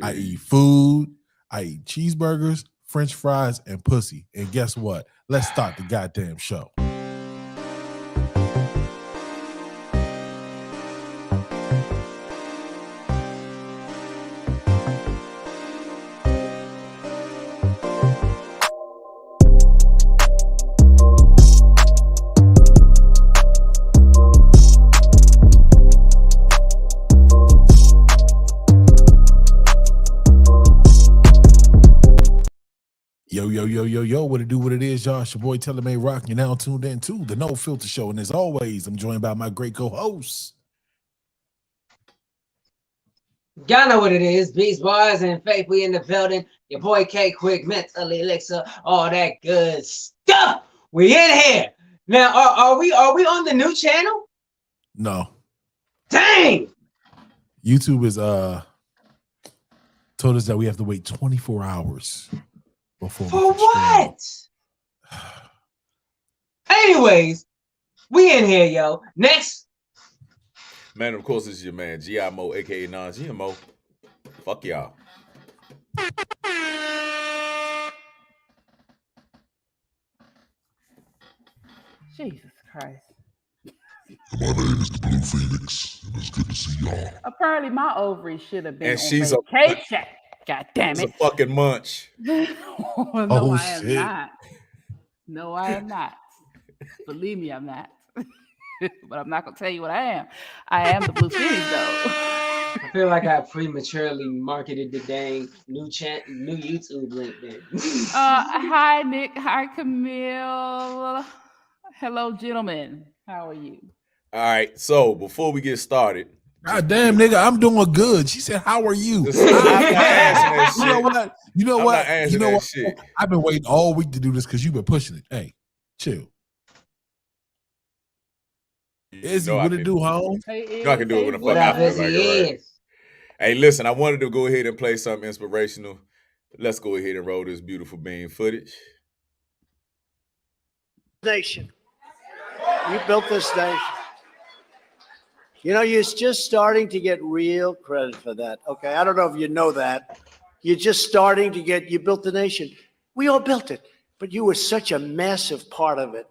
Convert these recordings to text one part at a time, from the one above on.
I eat food. I eat cheeseburgers, French fries, and pussy. And guess what? Let's start the goddamn show. Yo, what it do, what it is, y'all. It's your boy May Rock. You're now tuned in to the No Filter Show. And as always, I'm joined by my great co-hosts. Y'all know what it is. Beast Boys and Faith, we in the building. Your boy K Quick, Mentally Elixir, all that good stuff. We in here. Now, are we on the new channel? No. Dang! YouTube is told us that we have to wait 24 hours. For what? Anyways, we in here, yo. Next. Man, of course, this is your man, GIMO, a.k.a. non-GMO. Fuck y'all. Jesus Christ. My name is the Blue Phoenix, and it's good to see y'all. Apparently, my ovaries should have been And on she's vacation. God damn It's it. a fucking munch. No, Oh, I am shit. not. No, I am not. Believe me, I'm not. But I'm not going to tell you what I am. I am the Blue Phoenix, though. I feel like I prematurely marketed the dang new YouTube link then. Hi, Nick. Hi, Camille. Hello, gentlemen. How are you? All right, so before we get started. God damn, nigga, I'm doing good. She said, how are you? I'm not answering that shit. You know what? You know I'm what? not answering You know that what? shit. I've been waiting all week to do this because you've been pushing it. Hey, chill. Izzy, No, I what it can- do, home? Hey, No, I can do it when the What fuck I up, feel Izzy? like it, right? Is? Hey, listen, I wanted to go ahead and play something inspirational. Let's go ahead and roll this beautiful bean footage. Nation. You built this nation. You know, you're just starting to get real credit for that. Okay, I don't know if you know that. You're just starting to get, you built the nation. We all built it, but you were such a massive part of it.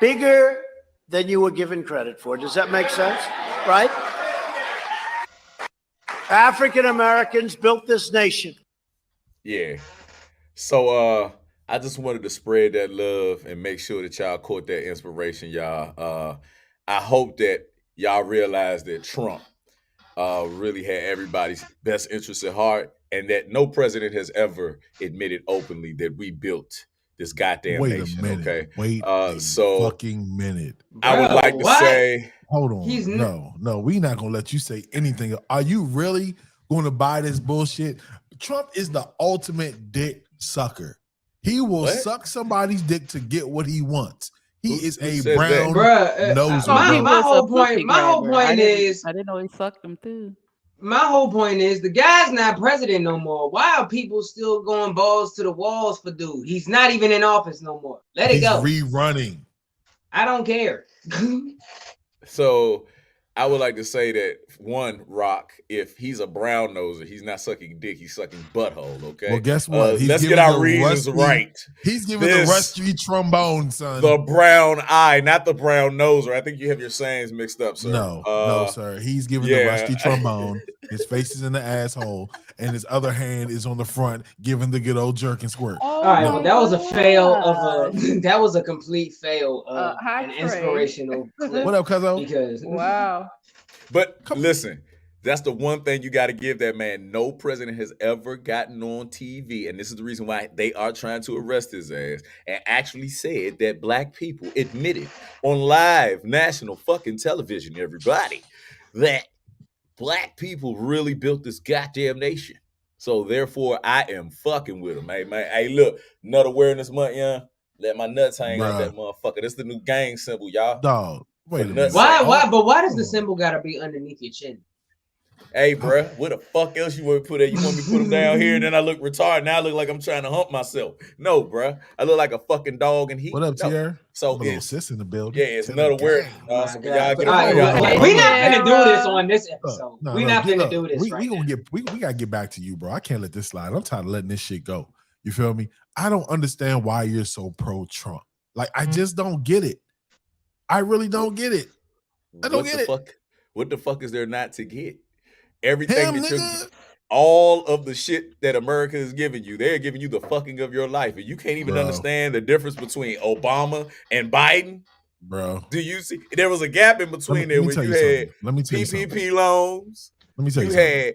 Bigger than you were given credit for. Does that make sense? Right? African Americans built this nation. Yeah. So I just wanted to spread that love and make sure that y'all caught that inspiration, y'all. I hope that y'all realize that Trump really had everybody's best interest at heart, and that no president has ever admitted openly that we built this goddamn Wait nation. a minute. Okay. Wait a fucking minute. I would Bro, like to what? say, Hold on. He's No, we're not going to let you say anything. Are you really going to buy this bullshit? Trump is the ultimate dick sucker. He will What? suck somebody's dick to get what he wants. He Who is a says that? brown Bruh, noser. my bro. whole point is I didn't know he sucked them too. my whole point is the guy's not president no more. Why are people still going balls to the walls for dude? He's not even in office no more. Let it He's go. rerunning. I don't care. so I would like to say that one, Rock, if he's a brown noser, he's not sucking dick, he's sucking butthole, okay? Well, guess what? He's Let's giving get our the reasons rusty- right. He's giving This- the rusty trombone, son. The brown eye, not the brown noser. I think you have your sayings mixed up, sir. No, sir. He's giving the rusty trombone. His face is in the asshole, and his other hand is on the front, giving the good old jerk and squirt. Oh, All right, well, that was a fail of gosh. a that was a complete fail of Hi, an Trey. inspirational clip. What up, cuzzo? Because Wow. But listen, that's the one thing you got to give that man. No president has ever gotten on TV, and this is the reason why they are trying to arrest his ass, and actually said that black people admitted on live national fucking television, everybody, that black people really built this goddamn nation. So therefore, I am fucking with him. Hey, man. Hey, look, Nut Awareness Month, yeah. Let my nuts hang out that motherfucker. That's the new gang symbol, y'all. Dog. Wait a minute. nuts. why Oh, does the hold on. symbol gotta be underneath your chin? Hey, bruh, where the fuck else you want me to put it? You want me to put them down here, and then I look retarded. Now I look like I'm trying to hump myself. No, bruh, I look like a fucking dog in heat. What up, No. Tierra? So I'm a little it's sis in the building. it's To the another word. gang. My So God. y'all get All right, a Hold on, well, hold we're on. not Tierra. gonna do this on this Look, episode. no, We're no, not get gonna up. do this We right gonna now. we gotta get back to you, bro. I can't let this slide. I'm tired of letting this shit go. You feel me? I don't understand why you're so pro Trump. Like, I just don't get it. I really don't get it. I don't What get the it. fuck? What the fuck is there not to get? Everything Him, that you're, nigga. all of the shit that America is giving you, they're giving you the fucking of your life, and you can't even Bro. understand the difference between Obama and Biden. Bro. Do you see? There was a gap in between there Let me where tell you you had something. Let me tell you something. PPP loans. Let me tell You you something. had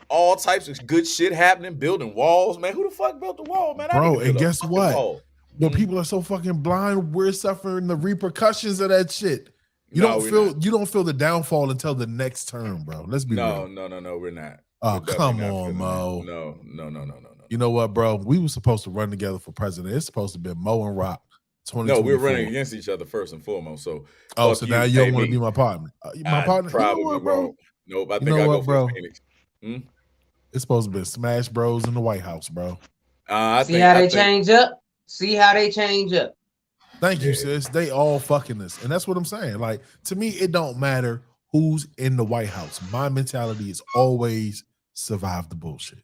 all types of good shit happening, building walls, man. Who the fuck built the wall, man? I Bro, need to build and a guess fucking what? wall. But people are so fucking blind. We're suffering the repercussions of that shit. You No, don't we're feel not. you don't feel the downfall until the next term, bro. Let's be No, real. we're not. Oh, We're definitely come not on, feeling Mo. that. No. You know what, bro? We were supposed to run together for president. It's supposed to be Mo and Rock. No, we're 2024. running against each other first and foremost. So Oh, fuck so you, now you pay don't want to me. be my partner. My I partner. You know probably what, bro? won't. Nope, I You think know I'll what, go bro? for Phoenix. It's supposed to be Smash Bros in the White House, bro. See how they change up. See how they change up. Thank you, sis. They all fucking us. And that's what I'm saying. Like, to me, it don't matter who's in the White House. My mentality is always survive the bullshit.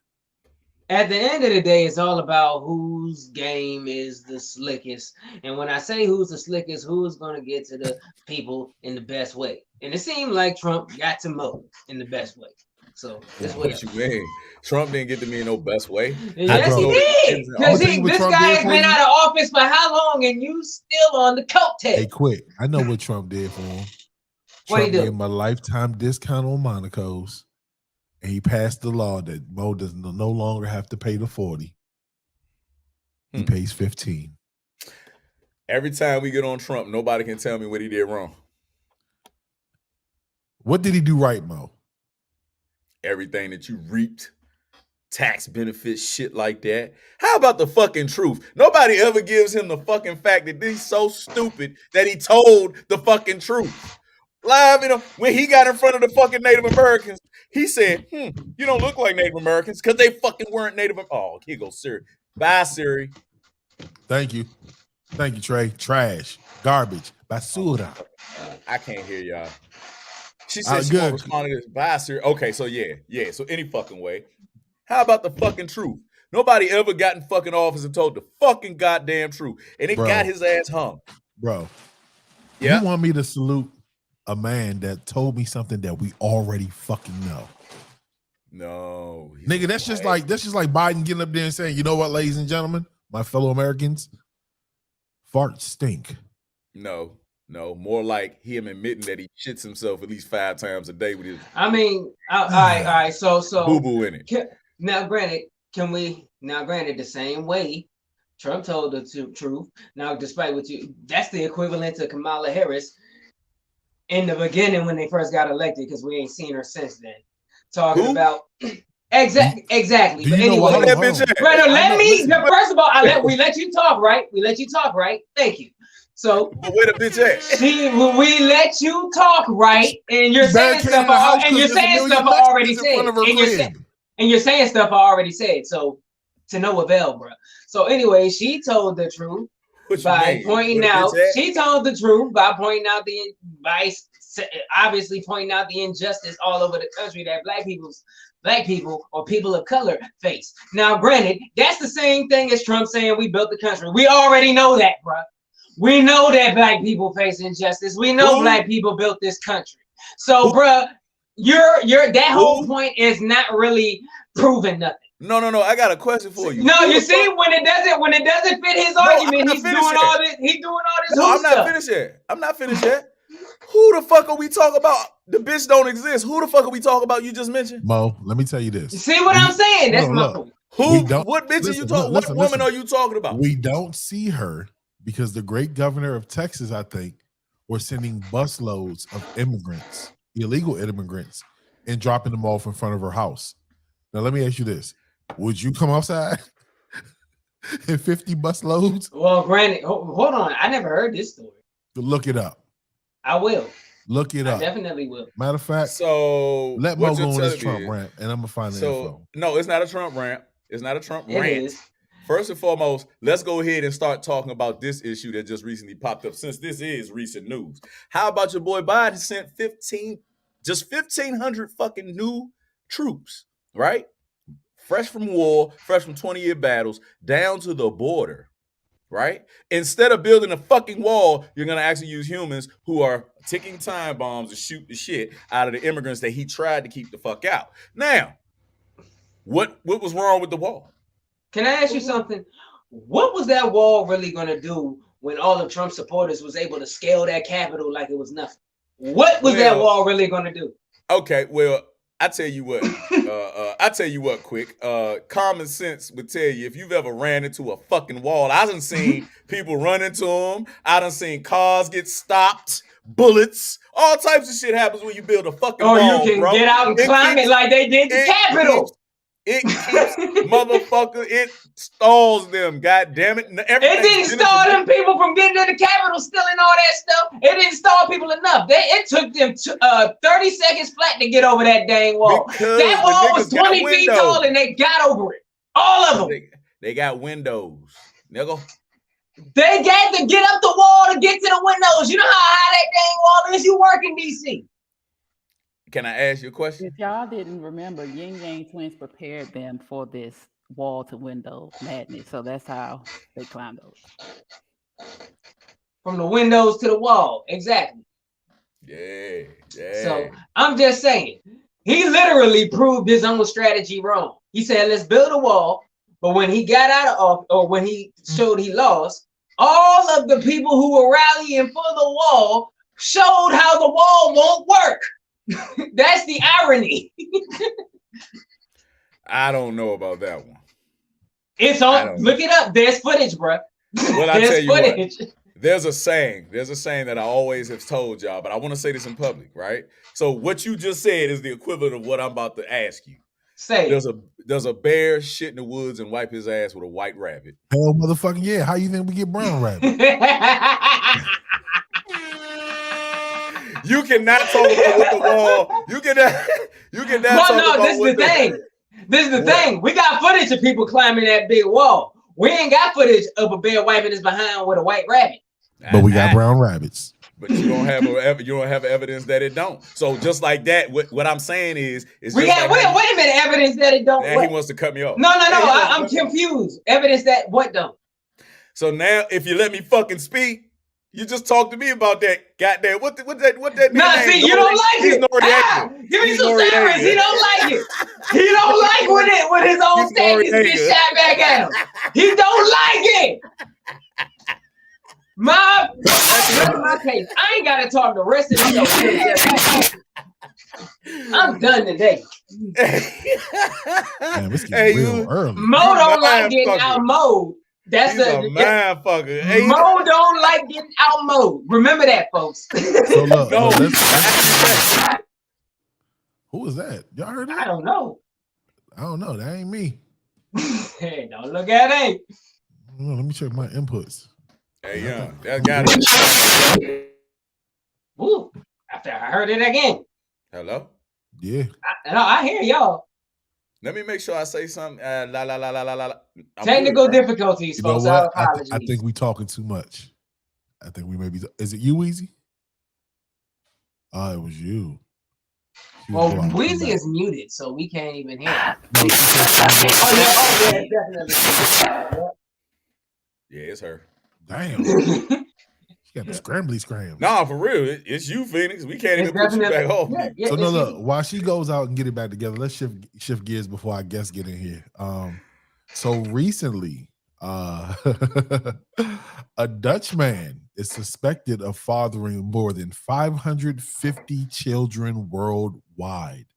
At the end of the day, it's all about whose game is the slickest. And when I say who's the slickest, who's going to get to the people in the best way. And it seemed like Trump got to Mo in the best way. So that's what you mean? Trump didn't get to me in no best way. Yes, he did. Because this guy has been out of office for how long, and you still on the coattail. Hey, quick. I know what Trump did for him. What he Trump do? gave him a lifetime discount on Monaco's. And he passed the law that Mo does no longer have to pay the 40. He pays 15. Every time we get on Trump, nobody can tell me what he did wrong. What did he do right, Mo? Everything that you reaped, tax benefits, shit like that. How about the fucking truth? Nobody ever gives him the fucking fact that he's so stupid that he told the fucking truth. Live, when he got in front of the fucking Native Americans, he said, you don't look like Native Americans because they fucking weren't Native. Oh, here goes Siri. Bye, Siri. Thank you. Thank you, Trey. Trash. Garbage. Basura. I can't hear y'all. She said she won't respond to this. Bye, Siri. Okay, so yeah. So any fucking way. How about the fucking truth? Nobody ever got in fucking office and told the fucking goddamn truth. And it got his ass hung. Bro. Yeah. You want me to salute a man that told me something that we already fucking know? No. Nigga, that's just like Biden getting up there and saying, you know what, ladies and gentlemen, my fellow Americans, farts stink. No, more like him admitting that he shits himself at least 5 times a day with his. I mean, all right. So boo-boo in it. Now, granted, the same way Trump told the truth. Now, despite that's the equivalent to Kamala Harris in the beginning when they first got elected, because we ain't seen her since then. Talking about exactly. But anyway, first of all, we let you talk, right? Thank you. So where the bitch at? We let you talk, right? And you're saying stuff. I already said. And you're saying stuff I already said. So to no avail, bro. So anyway, she told the truth by pointing out. She told the truth by pointing out obviously pointing out the injustice all over the country that black people or people of color face. Now, granted, that's the same thing as Trump saying we built the country. We already know that, bro. We know that black people face injustice. We know black people built this country. So, bro, that whole point is not really proving nothing. No. I got a question for you. No, you see, when it doesn't fit his argument, he's doing all this. He's doing all this. No, I'm not finished yet. Who the fuck are we talking about? The bitch don't exist. Who the fuck are we talking about? You just mentioned. Mo, let me tell you this. You see what I'm saying? That's my point. What bitch are you talking? What woman are you talking about? We don't see her because the great governor of Texas, I think, was sending busloads of immigrants, illegal immigrants, and dropping them off in front of her house. Now, let me ask you this. Would you come outside in 50 busloads? Well, granted, hold on. I never heard this story. Look it up. I will. Look it I up. definitely will. Matter of fact, So let Mo what go you're on this telling Trump me rant, and I'm gonna find the so info. no, it's not a Trump rant. It's not a Trump It rant. is. First and foremost, let's go ahead and start talking about this issue that just recently popped up, since this is recent news. How about your boy Biden sent 1,500 fucking new troops, right? Fresh from war, fresh from 20-year battles, down to the border, right? Instead of building a fucking wall, you're gonna actually use humans who are ticking time bombs to shoot the shit out of the immigrants that he tried to keep the fuck out. Now, what was wrong with the wall? Can I ask you something? What was that wall really going to do when all of Trump's supporters was able to scale that Capitol like it was nothing? What was that wall really going to do? Okay, well, I tell you what. Quick. Common sense would tell you if you've ever ran into a fucking wall. I done seen people run into them. I done seen cars get stopped, bullets, all types of shit happens when you build a fucking wall, Or you can bro. get out and climb it like they did the Capitol. It keeps motherfucker. It stalls them. God damn it! It didn't stall them people from getting to the Capitol, stealing all that stuff. It didn't stall people enough. It took them 30 seconds flat to get over that dang wall. Because that wall was 20 feet tall, and they got over it. All of them. They got windows, nigga. They got to get up the wall to get to the windows. You know how high that dang wall is? You work in D.C. Can I ask you a question? If y'all didn't remember, Yin Yang Twins prepared them for this wall to window madness. So that's how they climbed those. From the windows to the wall. Exactly. Yeah. So I'm just saying, he literally proved his own strategy wrong. He said, let's build a wall. But when he got out of, or when he showed he lost, all of the people who were rallying for the wall showed how the wall won't work. That's the irony. I don't know about that one. It's on. Look it up. There's footage, bro. Well, I tell you what. There's a saying that I always have told y'all, but I want to say this in public, right? So what you just said is the equivalent of what I'm about to ask you. Say there's a bear shit in the woods and wipe his ass with a white rabbit. Hell, motherfucking yeah! How you think we get brown rabbit? You cannot talk about what the wall. You cannot talk about this is the thing. This is the thing. We got footage of people climbing that big wall. We ain't got footage of a bear wiping his behind with a white rabbit. But we got brown rabbits. But you don't have evidence that it don't. So just like that, what I'm saying is we have wait a minute, evidence that it don't. He wants to cut me off. No, I'm confused. Evidence that what don't. So now, if you let me fucking speak. You just talked to me about that. Goddamn, what that? Nah, see, you don't like it. Give me some serious. He don't like it. He don't like when his own statements get shot back at him. He don't like it. My case. I ain't gotta talk the rest of the show. I'm done today. Man, this getting real early. Mo don't like getting outmowed. That's a man fucker. Mo don't like getting outmowed. Remember that, folks. So look, who was that? Y'all heard that? I don't know. That ain't me. Hey, don't look at it. Let me check my inputs. Hey, yeah, that got it. Ooh, after I heard it again. Hello? Yeah. I hear y'all. Let me make sure I say something. Technical difficulties, you know folks. what? I think we talking too much. I think we may be. Is it you, Weezy? Oh, it was you. Well, Weezy is muted, so we can't even hear it. Oh, yeah, definitely. Yeah, it's her. Damn. She got the scram. Nah, for real. It's you, Phoenix. We can't even put you back home. So no, look, while she goes out and get it back together, let's shift gears before our guests get in here. So recently, a Dutch man is suspected of fathering more than 550 children worldwide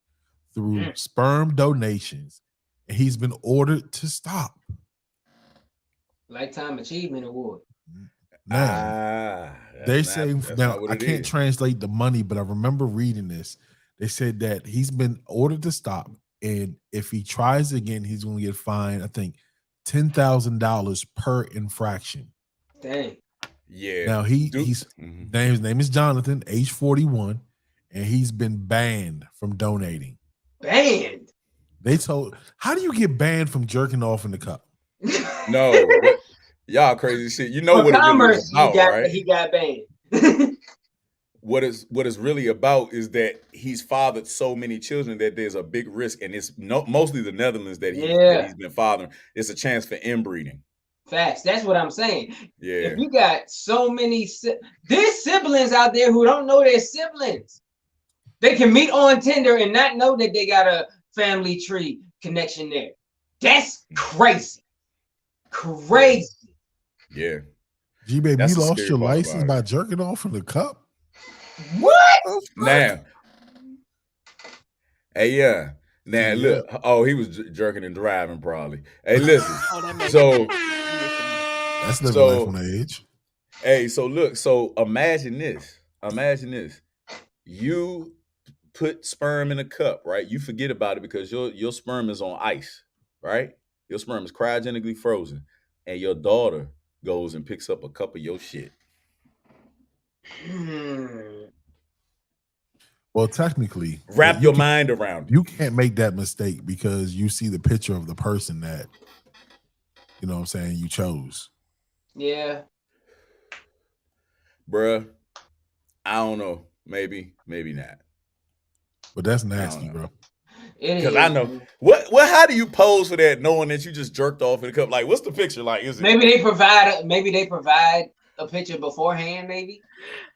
through sperm donations, and he's been ordered to stop. Lifetime Achievement Award. Now, they're saying now I can't translate the money, but I remember reading this. They said that he's been ordered to stop, and if he tries again, he's going to get fined, I think, $10,000 per infraction. Dang. Yeah. Now his name is Jonathan, age 41, and he's been banned from donating. Banned. They told, how do you get banned from jerking off in the cup? No, what y'all crazy shit. You know For what it really commerce, is about, right? he got banned. What is really about is that he's fathered so many children that there's a big risk, and it's mostly the Netherlands that he's been fathering. It's a chance for inbreeding. Facts. That's what I'm saying. Yeah. If you got so many, there's siblings out there who don't know their siblings. They can meet on Tinder and not know that they got a family tree connection there. That's crazy. Crazy. Yeah. G baby, That's you the lost scary your part license about by it. jerking off in the cup? What? Now, hey, yeah. Now, Yeah. look. Oh, he was jerking and driving, probably. Hey, listen. Oh, that makes So, sense. That makes sense. That's living life on the edge. hey, so look. So imagine this. Imagine this. You put sperm in a cup, right? You forget about it because your sperm is on ice, right? Your sperm is cryogenically frozen, and your daughter goes and picks up a cup of your shit. Well, technically, Wrap your mind around it. You can't make that mistake because you see the picture of the person that, you know what I'm saying, you chose. Yeah. Bruh, I don't know. Maybe not. But that's nasty, bro. Because I know what how do you pose for that knowing that you just jerked off in a cup? Like, what's the picture like? Is it maybe they provide a picture beforehand, maybe?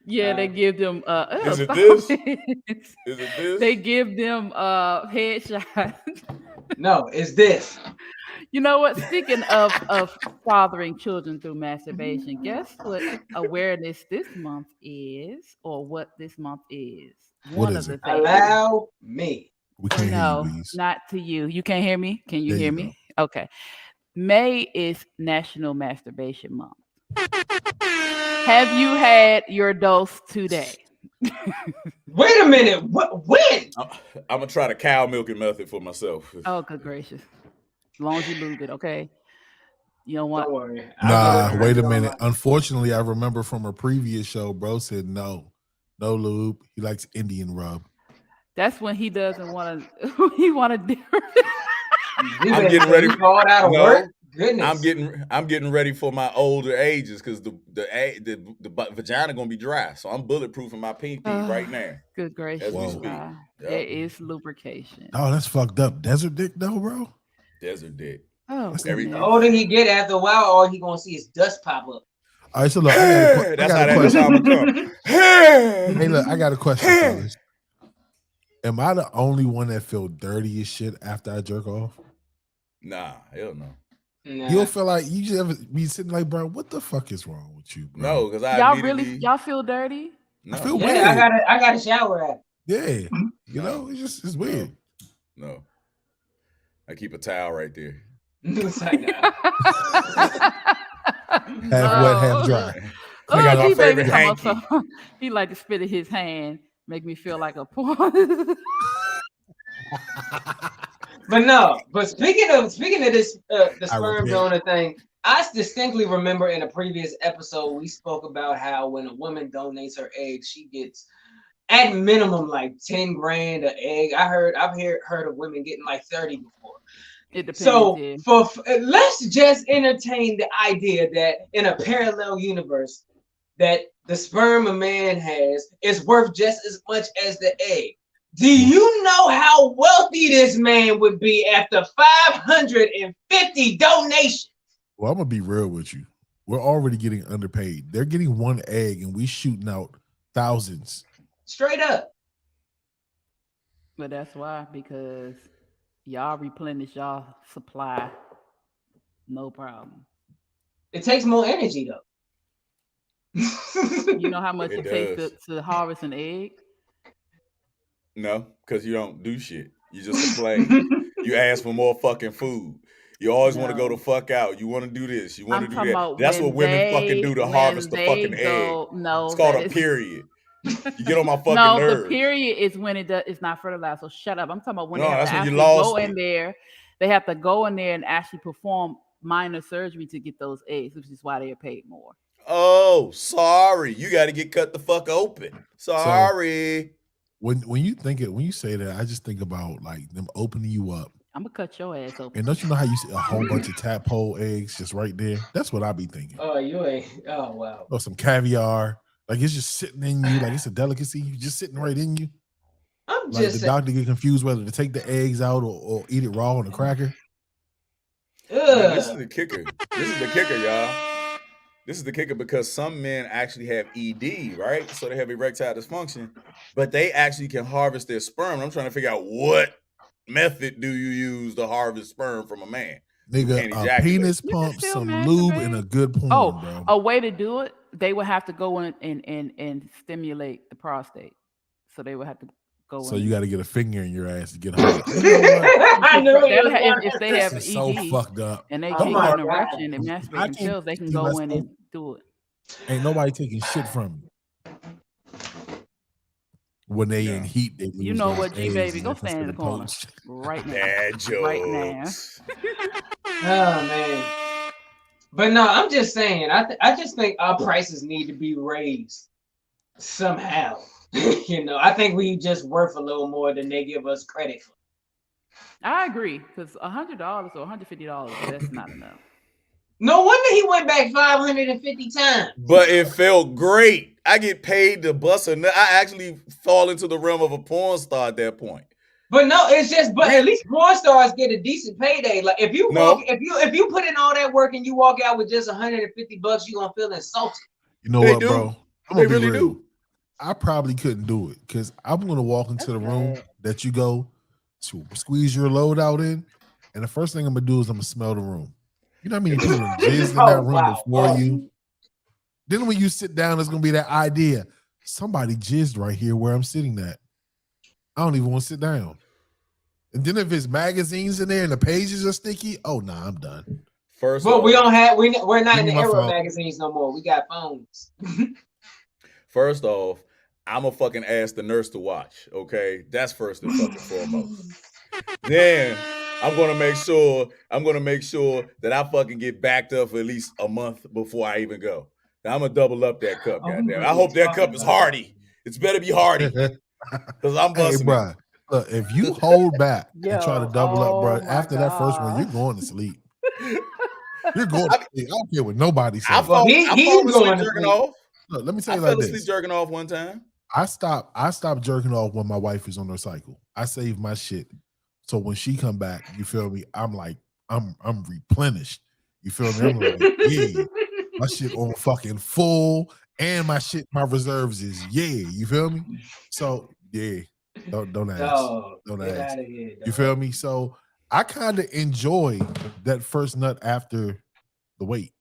Yeah, they give them is it this? Is it this? They give them headshots. No, it's this. You know what? Speaking of fathering children through masturbation, guess what awareness this month is, or what this month is? What One is of the it? things. Allow me. We can't hear No, you, Weez. not to you. You can't hear me? Can you There hear you me? Okay. May is National Masturbation Month. Have you had your dose today? Wait a minute. When? I'm gonna try the cow milking method for myself. Oh, good gracious. As long as you lose it, okay? You don't want. Don't worry. Nah, wait a minute. Unfortunately, I remember from a previous show, bro said no lube. He likes Indian rub. That's when he doesn't want to. He want to do. I'm getting ready. Called out of work. Goodness. I'm getting ready for my older ages because the vagina gonna be dry. So I'm bulletproofing my pee right now. Good gracious. As we speak. There is lubrication. Oh, that's fucked up. Desert dick though, bro. Desert dick. Oh, the older he get after a while, all he gonna see is dust pop up. All right, so look, I got a question. Hey, look, I got a question, fellas. Am I the only one that feel dirty as shit after I jerk off? Nah, hell no. Nah. You don't feel like you just ever be sitting like, bro, what the fuck is wrong with you, bro? No, because y'all feel dirty? No. I feel weird. weird. I got a shower at. Yeah, you know, it's weird. No, I keep a towel right there. Half wet, half dry. I got my favorite hanky. He like to spit in his hand, make me feel like a porn. But speaking of this, the sperm donor thing, I distinctly remember in a previous episode we spoke about how when a woman donates her eggs, she gets at minimum like 10 grand an egg. I've heard of women getting like 30 before. It depends. So let's just entertain the idea that in a parallel universe, that the sperm a man has is worth just as much as the egg. Do you know how wealthy this man would be after 550 donations? Well, I'm gonna be real with you. We're already getting underpaid. They're getting one egg, and we shooting out thousands. Straight up. But that's why, because y'all replenish y'all supply, no problem. It takes more energy though. You know how much it takes to harvest an egg? No, because you don't do shit. You just complain. You ask for more fucking food. You always want to go the fuck out. You want to do this. You want to do that. That's what women fucking do to harvest the fucking egg. No, it's called a period. You get on my fucking nerves. The period is when it's not fertilized. So shut up. I'm talking about when they have to when actually go in there. They have to go in there and actually perform minor surgery to get those eggs, which is why they are paid more. Oh, sorry. You got to get cut the fuck open. Sorry. When you say that, I just think about like them opening you up. I'm gonna cut your ass open. And don't you know how you see a whole bunch of tadpole eggs just right there? That's what I be thinking. Oh, you ain't. Oh, wow. Or some caviar. Like it's just sitting in you, like it's a delicacy. You just sitting right in you. I'm Like just the doctor get confused whether to take the eggs out or eat it raw on a cracker. Now, this is the kicker. This is the kicker, y'all. This is the kicker because some men actually have ED, right? So they have erectile dysfunction, but they actually can harvest their sperm. I'm trying to figure out what method do you use to harvest sperm from a man? Nigga, a penis pump, some lube, and a good porn, bro. A way to do it, they would have to go in and stimulate the prostate. So they would have to go in. So you got to get a finger in your ass to get hard. I know if they have this is ED so fucked up. and they Oh can't my get an God. erection and masturbate themselves, they can go in and do it. Ain't nobody taking shit from you. When they in heat, they You lose know those what, G eggs baby? and Go they stand in the consider corner poached. right now. Dad jokes. Right now. Oh, man. But no, I'm just saying, I just think our prices need to be raised somehow. You know, I think we just worth a little more than they give us credit for. I agree, because $100 or $150, that's not enough. No wonder he went back 550 times. But it felt great. I get paid to bust a nut. I actually fall into the realm of a porn star at that point. But no, it's just, but at least porn stars get a decent payday. Like if you walk, if you put in all that work and you walk out with just $150, you gonna feel insulted. You know They what, do. bro? I'm They gonna be really real. do. I probably couldn't do it because I'm gonna walk into the room that you go to squeeze your load out in, and the first thing I'm gonna do is I'm gonna smell the room. You know how many people jizzed in that room before you? Then when you sit down, it's gonna be that idea. Somebody jizzed right here where I'm sitting at. I don't even want to sit down. And then if it's magazines in there and the pages are sticky, oh nah, I'm done. But we don't have we're not in the my era of phone. magazines no more. We got phones. First off, I'm a fucking ask the nurse to watch. Okay, that's first and fucking foremost. Then I'm gonna make sure that I fucking get backed up for at least a month before I even go. Now, I'm gonna double up that cup. Goddamn! I hope that cup is hardy. It's better be hardy because I'm busting. Hey, bro, look, if you hold back and try to double up, bro, after that first one, you're going to sleep. You're going to sleep. I don't care what nobody says. I fall asleep jerking off. Look, let me tell you I like fell asleep this. jerking off one time. I stopped jerking off when my wife is on her cycle. I save my shit. So when she come back, you feel me? I'm like, I'm replenished. You feel me? I'm like, yeah, my shit on fucking full, and my reserves is you feel me? So yeah, don't ask. Don't ask. Here, you feel me? So I kind of enjoy that first nut after the wait.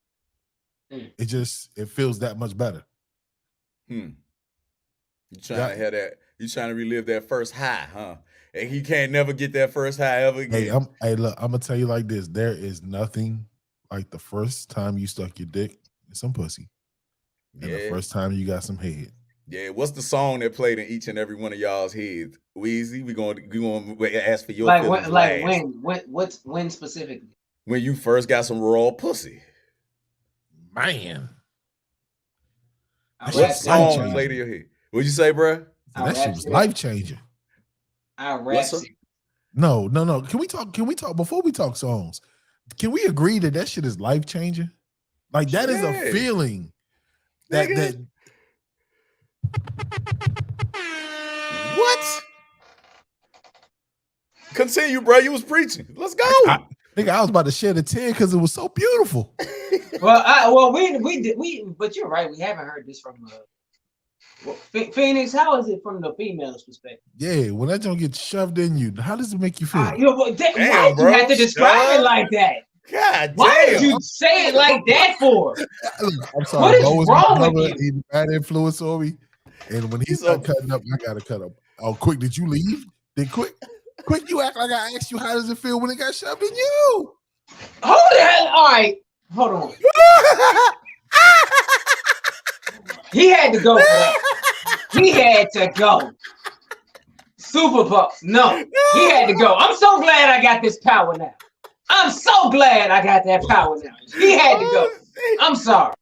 It feels that much better. You trying to have that? You trying to relive that first high, huh? And he can't never get that first high ever again. Hey, look, I'm gonna tell you like this: there is nothing like the first time you stuck your dick in some pussy, and the first time you got some head. Yeah, what's the song that played in each and every one of y'all's heads? Weezy, we gonna ask for your when specifically? When you first got some raw pussy, man. What song played in your head? What'd you say, bro? That shit was life changing. No. Can we talk before we talk songs? Can we agree that shit is life changing? Like that is a feeling that What? Continue, bro. You was preaching. Let's go. I was about to shed a tear because it was so beautiful. But you're right. We haven't heard this from Phoenix. How is it from the female's perspective? Yeah, when that don't get shoved in you, how does it make you feel? Why did you have to describe it like that? God why did you say it like that for? I'm sorry. What is wrong with you? He's a bad influence on me. And when he's not cutting up, I gotta cut up. Oh, quick, did you leave? Then quick, you act like I asked you how does it feel when it got shoved in you? Hold it. All right. Hold on. He had to go for that. He had to go. Super Pups. No, he had to go. I'm so glad I got this power now. I'm so glad I got that power now. He had to go. I'm sorry.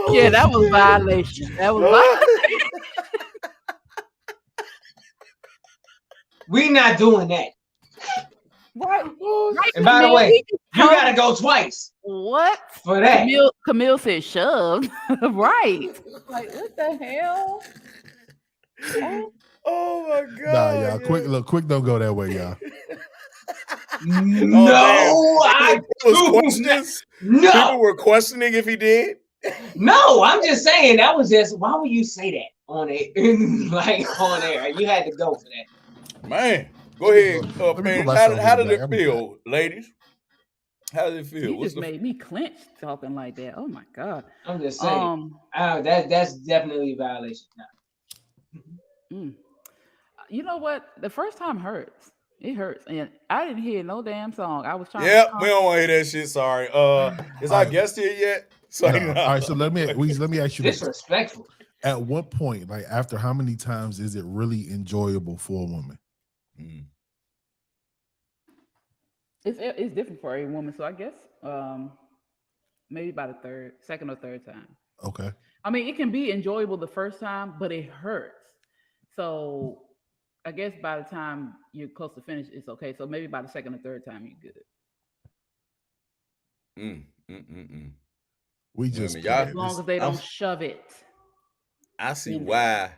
Yeah, that was violation. That was violation. We not doing that. Right. Right, And by the Camille, way, we just you gotta go twice what? for that. Camille said shove. Right. Like, what the hell? Oh my god. Nah, y'all. Quick don't go that way, y'all. No, I was do questions. not. People No, were questioning if he did. no, I'm just saying that was just why would you say that on air? Like on air. You had to go for that. Man, go ahead. Let me put Phoenix. myself How in the did bag. it feel, ladies? How did it feel? You just made me clench talking like that. Oh my god. I'm just saying. That's definitely a violation. You know what? The first time hurts. It hurts, and I didn't hear no damn song. I was trying. Yep, we don't want to hear that shit. Sorry. Is our guest here yet? No. All right, so let me ask you this. Disrespectful. At what point, like after how many times, is it really enjoyable for a woman? It's different for every woman, so I guess maybe by the second or third time. Okay. I mean, it can be enjoyable the first time, but it hurts. So I guess by the time you're close to finish, it's okay. So maybe by the second or third time, you're good. We just as long as they don't shove it. I see why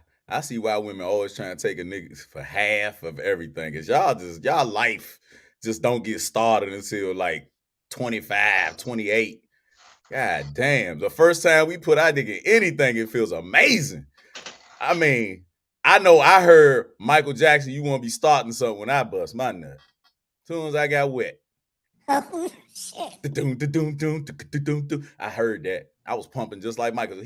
women always trying to take a nigga for half of everything. Cause y'all life just don't get started until like 25, 28. God damn. The first time we put our nigga in anything, it feels amazing. I mean, I know I heard Michael Jackson, you want to be starting something when I bust my nut. As soon as I got wet. Oh, shit. I heard that. I was pumping just like Michael.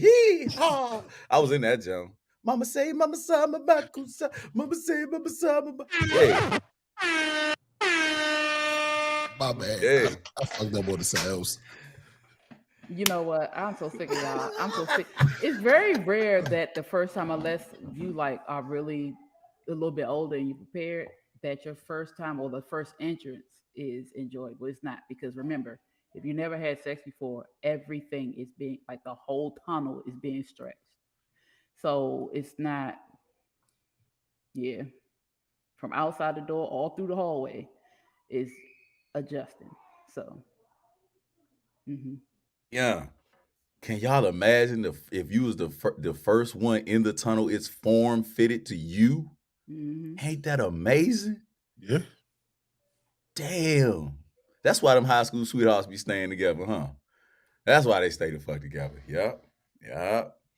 I was in that jump. Mama say, mama sa, mama say, mama sa, mama. Yeah. My bad. Yeah. I fucked up on the sales. You know what? I'm so sick of y'all. I'm so sick. It's very rare that the first time, unless you like are really a little bit older and you prepared, that your first time or the first entrance is enjoyable. It's not, because remember, if you never had sex before, everything is being like the whole tunnel is being stretched. So it's not, from outside the door all through the hallway is adjusting. So, yeah. Can y'all imagine if you was the first one in the tunnel, it's form fitted to you? Ain't that amazing? Yeah. Damn. That's why them high school sweethearts be staying together, huh? That's why they stay the fuck together. Yep.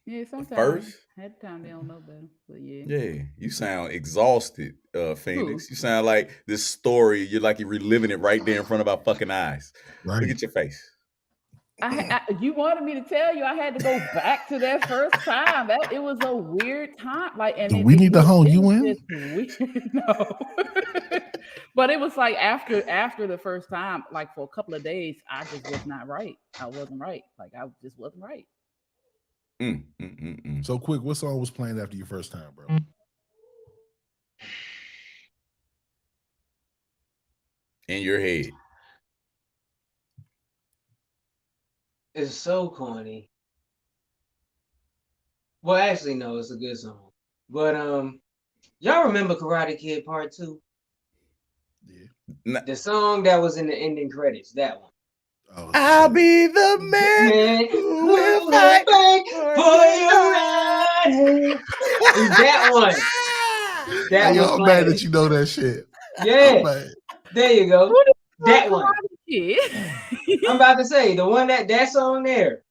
Yeah, sometimes first, at the time they don't know better. But yeah, you sound exhausted, Phoenix. You sound like this story, you're reliving it right there in front of our fucking eyes. Right. Look at your face. You wanted me to tell you I had to go back to that first time. It was a weird time. Do we need to hone you in? No. But it was like after the first time, like for a couple of days, I just was not right. I wasn't right. Like I just wasn't right. So quick, what song was playing after your first time, bro? In your head. It's so corny. Well, actually, no, it's a good song. But y'all remember Karate Kid Part 2? Yeah. The song that was in the ending credits, that one. Oh, I'll be the man who will fight for your right. That one. That hey, was I'm mad that you know that shit. Yeah. There you go. That one. I'm about to say the one that song there.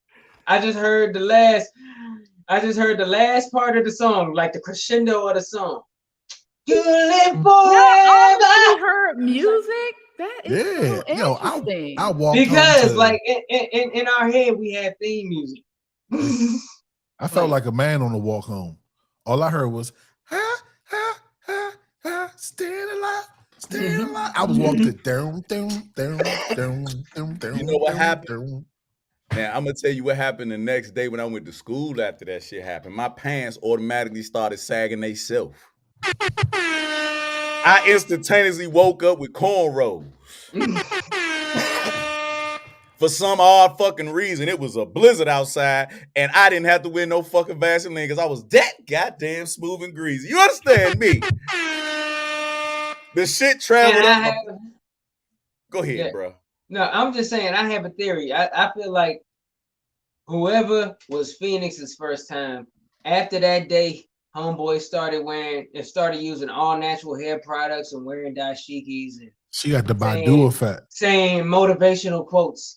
I just heard the last part of the song, like the crescendo of the song. You live forever. You heard music? That is so interesting. I walked because like in our head we had theme music. I felt like a man on the walk home. All I heard was ha ha ha ha, staying alive. I was walking to down. You know what happened? Now I'm gonna tell you what happened the next day when I went to school after that shit happened. My pants automatically started sagging themselves. I instantaneously woke up with cornrows. For some odd fucking reason, it was a blizzard outside, and I didn't have to wear no fucking Vaseline because I was that goddamn smooth and greasy. You understand me? The shit And traveled I up. have, Go ahead, yeah. bro. No, I'm just saying, I have a theory. I feel like whoever was Phoenix's first time, after that day, homeboy started using all natural hair products and wearing dashikis and She got the Badu saying, effect. saying motivational quotes.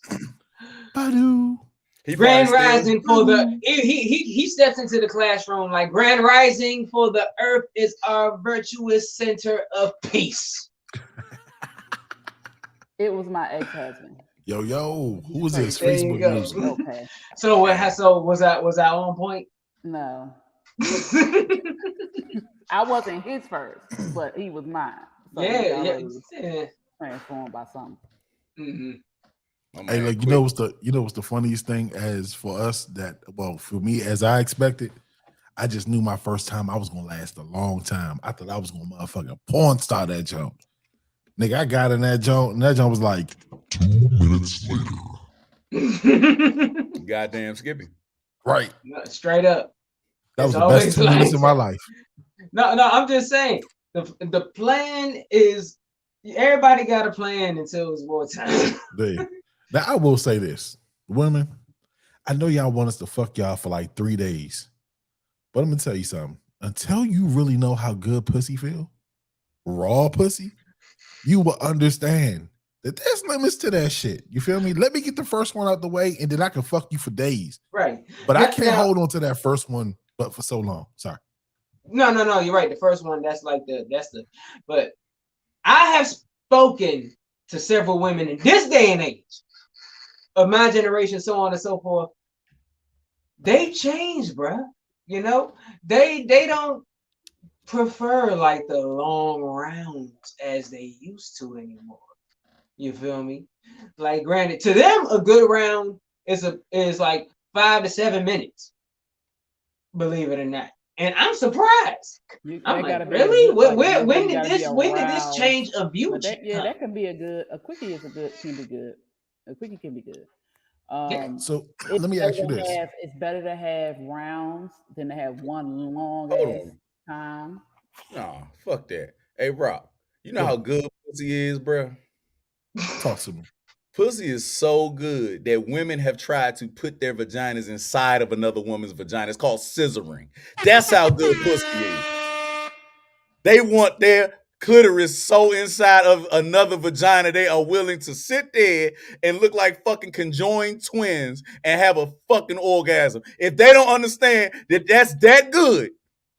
Badu. He Grand probably still. rising for the he steps into the classroom like grand rising for the earth is our virtuous center of peace. It was my ex-husband. Yo, who was this? There you Facebook go. user. Okay. So what? So was I on point? No, I wasn't his first, but he was mine. So he yeah, already yeah. transformed by something. Mm-hmm. My Hey, man, like quick. what's the funniest thing as for us for me as I expected, I just knew my first time I was gonna last a long time. I thought I was gonna motherfucking porn star that jump. Nigga, I got in that jump, and that jump was like 2 minutes later. Goddamn Skippy. right. Straight up. That was It's the best always 2 minutes like of my life. No, I'm just saying the plan is everybody got a plan until it's wartime. There. Now I will say this, women. I know y'all want us to fuck y'all for like 3 days, but I'm gonna tell you something. Until you really know how good pussy feel, raw pussy, you will understand that there's limits to that shit. You feel me? Let me get the first one out the way, and then I can fuck you for days. Right. But I can't Now, hold on to that first one, but for so long. Sorry. No, you're right. The first one, but I have spoken to several women in this day and age of my generation, so on and so forth. They changed, bruh. You know, they don't prefer like the long rounds as they used to anymore. You feel me? Like, granted, to them, a good round is like 5 to 7 minutes. Believe it or not, and I'm surprised. I'm like, really? When did this change of view? That can be a quickie can be good. A quickie can be good. So let me ask you this. It's better to have rounds than to have one long Hold ass on. time. Nah, fuck that. Hey, Rock, you know how good pussy is, bro? Talk to me. Pussy is so good that women have tried to put their vaginas inside of another woman's vagina. It's called scissoring. That's how good pussy is. They want their clitoris so inside of another vagina, they are willing to sit there and look like fucking conjoined twins and have a fucking orgasm. If they don't understand that that's that good,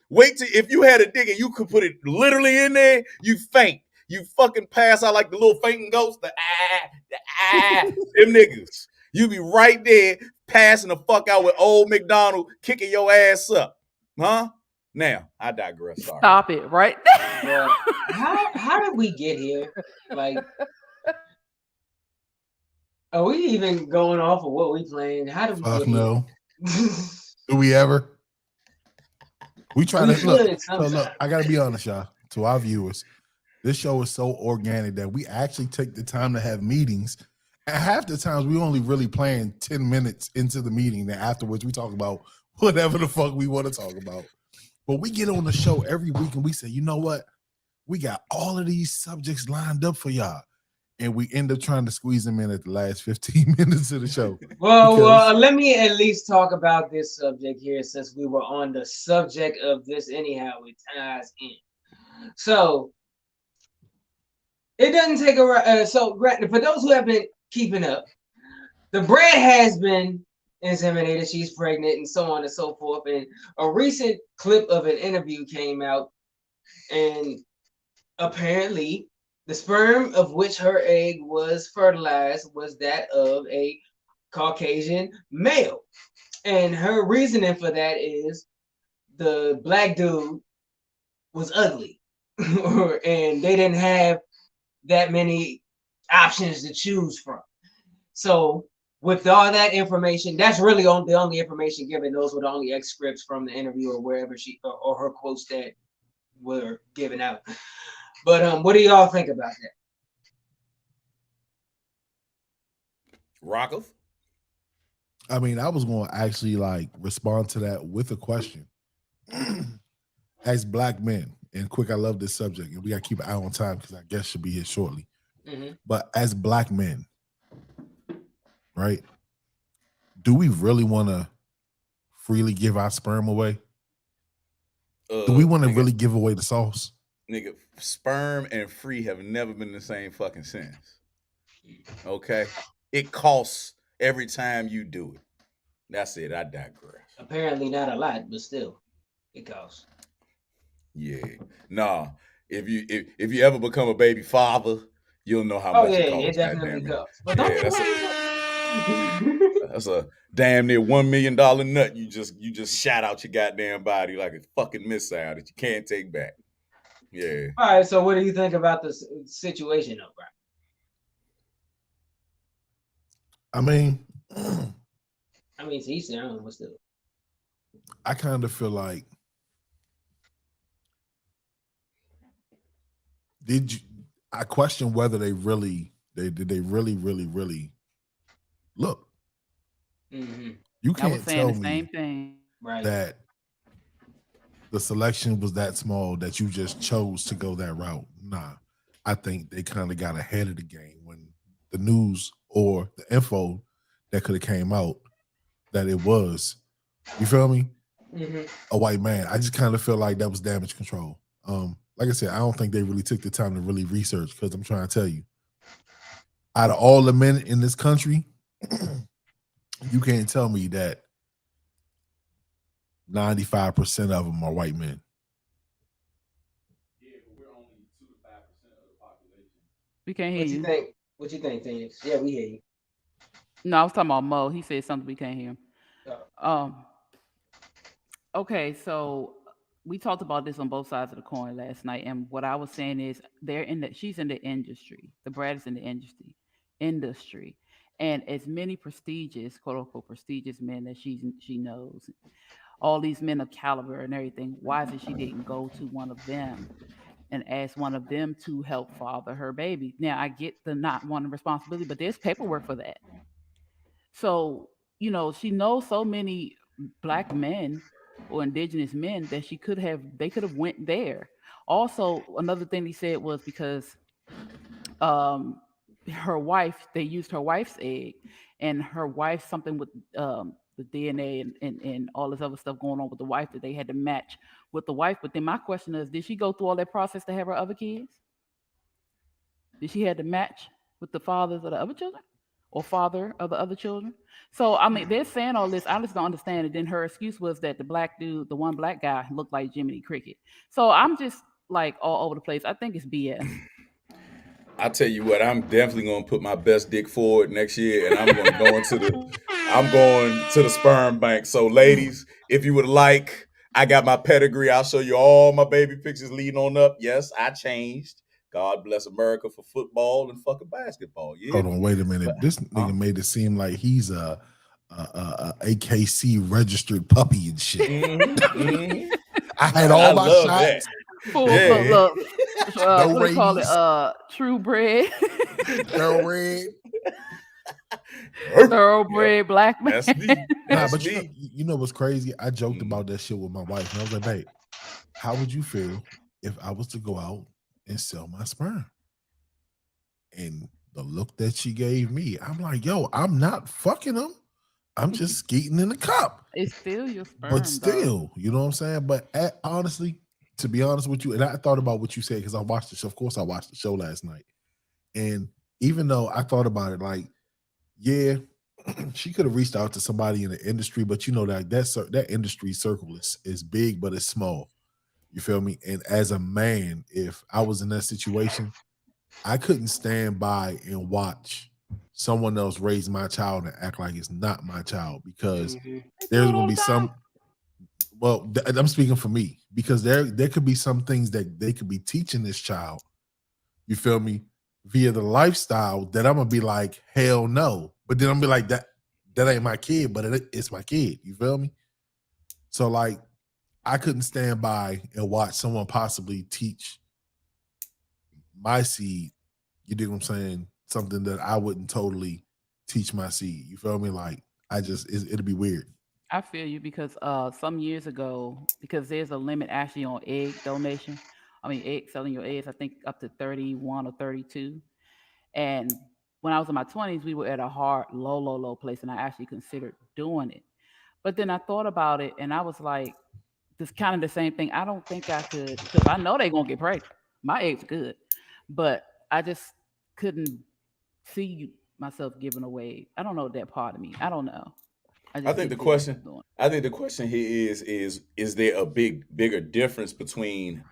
wait till if you had a dick and you could put it literally in there, you faint. You fucking pass out like the little fainting ghost. Them niggas. You be right there passing the fuck out with old McDonald kicking your ass up. Huh? Now, I digress. Sorry. Stop it right there. How did we get here? Like, are we even going off of what we playing? How did we get no. here? Do we ever? We try to look. So look, I gotta be honest, y'all. To our viewers, this show is so organic that we actually take the time to have meetings. And half the times we only really playing 10 minutes into the meeting. Then afterwards we talk about whatever the fuck we want to talk about. But we get on the show every week and we say, you know what? We got all of these subjects lined up for y'all. And we end up trying to squeeze them in at the last 15 minutes of the show. Well, let me at least talk about this subject here since we were on the subject of this anyhow. It ties in. So it doesn't take a so for those who have been keeping up, the bread has been inseminated, she's pregnant, and so on and so forth. And a recent clip of an interview came out, and apparently the sperm of which her egg was fertilized was that of a Caucasian male. And her reasoning for that is the black dude was ugly and they didn't have that many options to choose from. So with all that information, that's really the only information given. Those were the only excerpts from the interview or wherever she or her quotes that were given out. But what do y'all think about Rockov? I mean, I was going to actually like respond to that with a question. As black men, and quick, I love this subject, and we got to keep an eye on time because our guest should be here shortly. Mhm. But as black men, right? Do we really want to freely give our sperm away? Do we want to Nigga, really give away the sauce? nigga, sperm and free have never been the same fucking sense. Okay? It costs every time you do it. That's it. I digress. Apparently not a lot, but still, it costs. Yeah. Nah. If you ever become a baby father, you'll know how Oh much yeah, it it costs. definitely Goddamn it. costs. But don't Yeah, you that's a damn near $1 million nut you just shot out your goddamn body like a fucking missile that you can't take back. Yeah. All right, so what do you think about this situation, though, bro? I mean, I mean, to each their own, but still. I kind of feel like I question whether they really look. Mm-hmm. You I was can't saying tell the me same thing. Right. that the selection was that small that you just chose to go that route. Nah, I think they kind of got ahead of the game when the news or the info that could have came out that it was, you feel me, Mm-hmm. a white man. I just kind of feel like that was damage control. Like I said, I don't think they really took the time to really research because I'm trying to tell you, out of all the men in this country, you can't tell me that 95% of them are white men. Yeah, but we're only 2 to 5% of the population. We can't hear What you you. think? What you think, Phoenix? Yeah, we hear you. No, I was talking about Mo. He said something we can't hear him. Oh. Okay, so we talked about this on both sides of the coin last night, and what I was saying is she's in the industry. The Brad is in the industry, and as many prestigious, quote unquote, prestigious men that she knows, all these men of caliber and everything. Why is it she didn't go to one of them and ask one of them to help father her baby? Now I get the not wanting responsibility, but there's paperwork for that. So, she knows so many black men or indigenous men that they could have went there. Also, another thing he said was because um her wife, they used her wife's egg, and her wife something with the DNA and all this other stuff going on with the wife that they had to match with the wife. But then my question is, did she go through all that process to have her other kids? Did she had to match with the fathers of the other children or father of the other children? So I mean, they're saying all this. I just don't understand it. Then her excuse was that the black dude, the one black guy, looked like Jiminy Cricket. So I'm just like all over the place. I think it's BS. I tell you what, I'm definitely gonna put my best dick forward next year, and I'm going to the sperm bank. So, ladies, if you would like, I got my pedigree. I'll show you all my baby pictures leading on up. Yes, I changed. God bless America for football and fucking basketball. Yeah. Hold on, wait a minute. This nigga made it seem like he's a AKC registered puppy and shit. Mm-hmm. I had all my love shots. that. Full, Yeah. look, No what do they call it? rabies. True bred, Thoroughbred. thoroughbred black man. That's me. Nah, That's but me. you know what's crazy? I joked about that shit with my wife, and I was like, babe, how would you feel if I was to go out and sell my sperm? And the look that she gave me, I'm like, yo, I'm not fucking them. I'm just skeeting in the cup. It's still your sperm, But though. still, you know what I'm saying? But honestly, to be honest with you, and I thought about what you said because I watched the show. Of course, I watched the show last night. And even though I thought about it, like, yeah, she could have reached out to somebody in the industry, but you know that industry circle is big, but it's small. You feel me? And as a man, if I was in that situation, I couldn't stand by and watch someone else raise my child and act like it's not my child because Mm-hmm. there's gonna be some. Well, I'm speaking for me because there could be some things that they could be teaching this child. You feel me? Via the lifestyle that I'm gonna be like, hell no. But then I'm gonna be like that ain't my kid, but it's my kid. You feel me? So like, I couldn't stand by and watch someone possibly teach my seed. You dig what I'm saying? Something that I wouldn't totally teach my seed. You feel me? Like it'll be weird. I feel you because some years ago, because there's a limit actually on egg donation. I mean, egg selling your eggs. I think up to 31 or 32. And when I was in my 20s, we were at a hard, low place, and I actually considered doing it. But then I thought about it, and I was like, this kind of the same thing. I don't think I could because I know they're gonna get pregnant. My eggs are good, but I just couldn't see myself giving away. I don't know that part of me. I don't know. I I just think the didn't see myself question, doing I think the question here is there a bigger difference between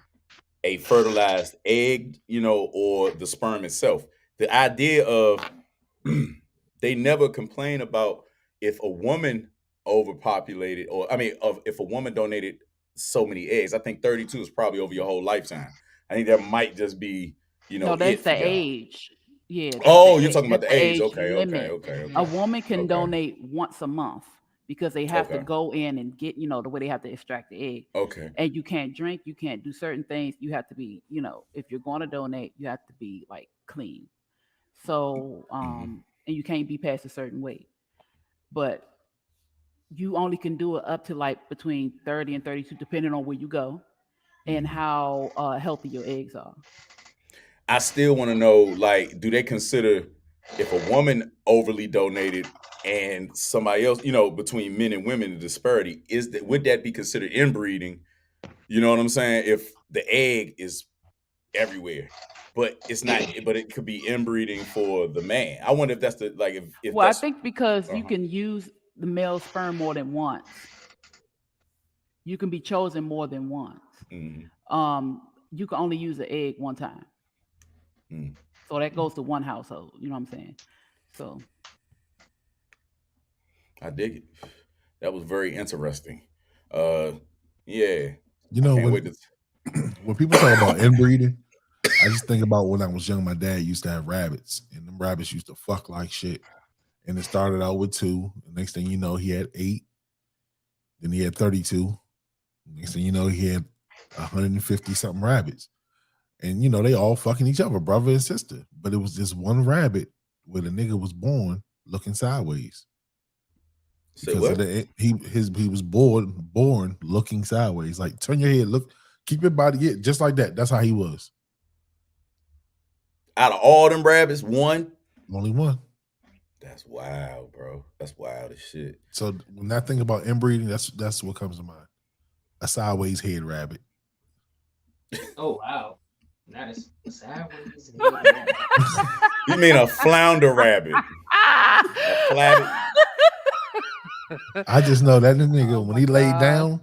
a fertilized egg, or the sperm itself? The idea of they never complain about if a woman overpopulated, or I mean, of if a woman donated so many eggs. I think 32 is probably over your whole lifetime. I think that might just be, No, that's it the for y'all. age. Yeah, Oh, you're talking about that's the the age. age Okay, okay, limit. okay, A okay, woman can okay, donate once a month because they have to okay, go in and get, the way they have to extract the egg. okay. And you can't drink, you can't do certain things. You have to be, if you're going to donate, you have to be like clean. So, Hmm. and you can't be past a certain weight. But you only can do it up to like between 30 and 32, depending on where you go and Hmm. how healthy your eggs are. I still want to know, like, do they consider if a woman overly donated and somebody else, between men and women, the disparity would that be considered inbreeding? You know what I'm saying? If the egg is everywhere, but it's not, but it could be inbreeding for the man. I wonder if that's the like if Well, I that's think because you uh-huh. can use the male sperm more than once, you can be chosen more than once. Hmm. You can only use the egg one time, Hmm. so that goes to one household. You know what I'm saying? So I dig it. That was very interesting. Uh, yeah, You I know, can't when wait to. when people talk about inbreeding, I just think about when I was young, my dad used to have rabbits, and them rabbits used to fuck like shit. And it started out with two. The next thing you know, he had 8. Then he had 32. Next thing you know, he had 150 something rabbits. And they all fucking each other, brother and sister. But it was this one rabbit where the nigga was born looking sideways. Say Because of what? he was born looking sideways. Like turn your head, look, keep your body just like that. That's how he was. Out of all them rabbits, one. Only one. That's wild, bro. That's wild as shit. So when I think about inbreeding, that's what comes to mind. A sideways head rabbit. Oh wow, nice. Sideways. You mean a flounder rabbit? A flatted? I just know that oh nigga when my he laid god. down,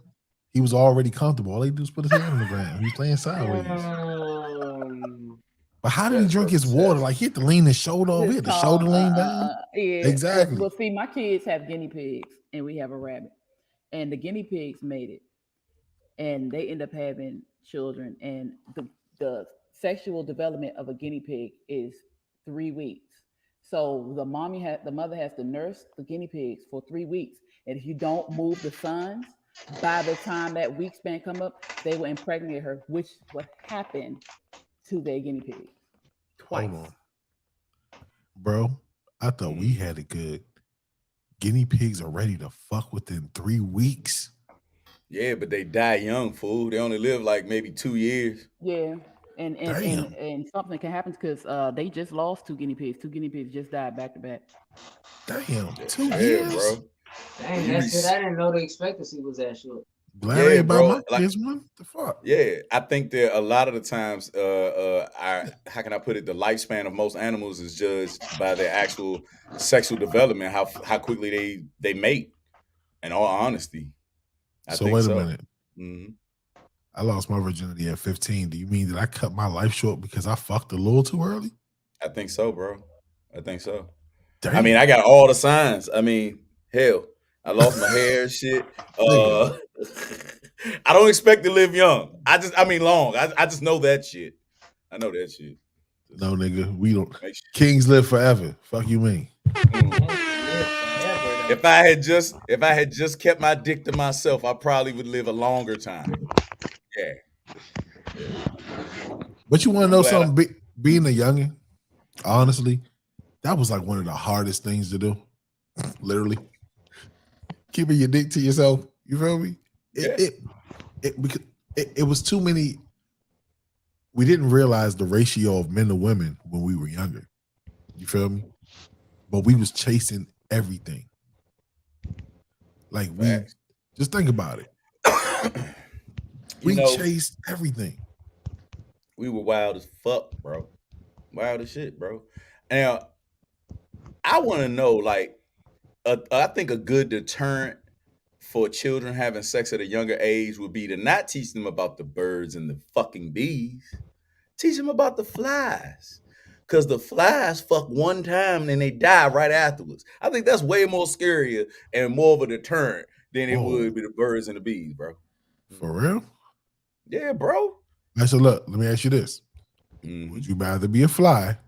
he was already comfortable. All he do is put his hand on the ground. He was laying sideways. Um, But how did he That's drink his water? grotesque. Like he had to lean his shoulder over. He His had the shoulder tongue, lean down. yeah. Well, Exactly. well, see, my kids have guinea pigs, and we have a rabbit, and the guinea pigs made it, and they end up having children, and the sexual development of a guinea pig is 3 weeks. So the mother has to nurse the guinea pigs for 3 weeks, and if you don't move the sons, by the time that week span come up, they will impregnate her, which is what happened to their guinea pigs Hold twice. on, bro. I thought we Mhm. had it good. Guinea pigs are ready to fuck within 3 weeks. Yeah, but they die young, fool. They only live like maybe 2 years. Yeah, Damn. and something can happen because they just lost two guinea pigs. Two guinea pigs just died back to back. Damn. Yeah, 2 yeah, years? bro. When dang, you that's it. I reach, didn't know the expectancy was that short. Glad I yeah, ain't about bro. my Like, kids, man. The fuck? yeah, I think that a lot of the times, how can I put it? The lifespan of most animals is judged by their actual sexual development, how quickly they mate. In all honesty, I So think wait a so. minute. Hmm. I lost my virginity at 15. Do you mean that I cut my life short because I fucked a little too early? I think so, bro. I think so. I mean, Damn. I got all the signs. I mean, hell, I lost my hair and shit. Nigga. I don't expect to live young. I mean, long. I just know that shit. I know that shit. Just No, nigga. We don't. make Kings live forever. Fuck you mean. sure. Can't live forever though. If I had just kept my dick to myself, I probably would live a longer time. Yeah, yeah. But you want to I'm know glad. something? Being a youngin', honestly, That was like one of the hardest things to do. Literally. Keeping your dick to yourself. You feel me? It was too many. We didn't realize the ratio of men to women when we were younger. You feel me? But we was chasing everything. Like just think about it. We chased everything. We were wild as fuck, bro. Wild as shit, bro. Now, I want to know, like, I think a good deterrent for children having sex at a younger age would be to not teach them about the birds and the fucking bees. Teach them about the flies. Because the flies fuck one time and they die right afterwards. I think that's way more scarier and more of a deterrent than it would be the birds and the bees, bro. For real? Yeah, bro. So look, let me ask you this. Would you rather be a fly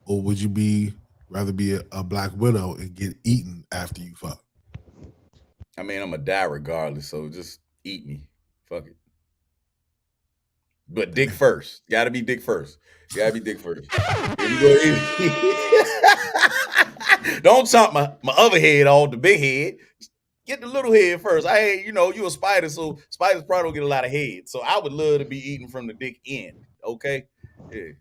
or would you rather be a black widow and get eaten after you fuck? I mean, I'm gonna die regardless, so just eat me. Fuck it. But dick first. Gotta be dick first. Gotta be dick first. Don't chop my other head off, the big head. Get the little head first. You a spider, so spiders probably don't get a lot of head. So I would love to be eating from the dick end. Okay? Yeah.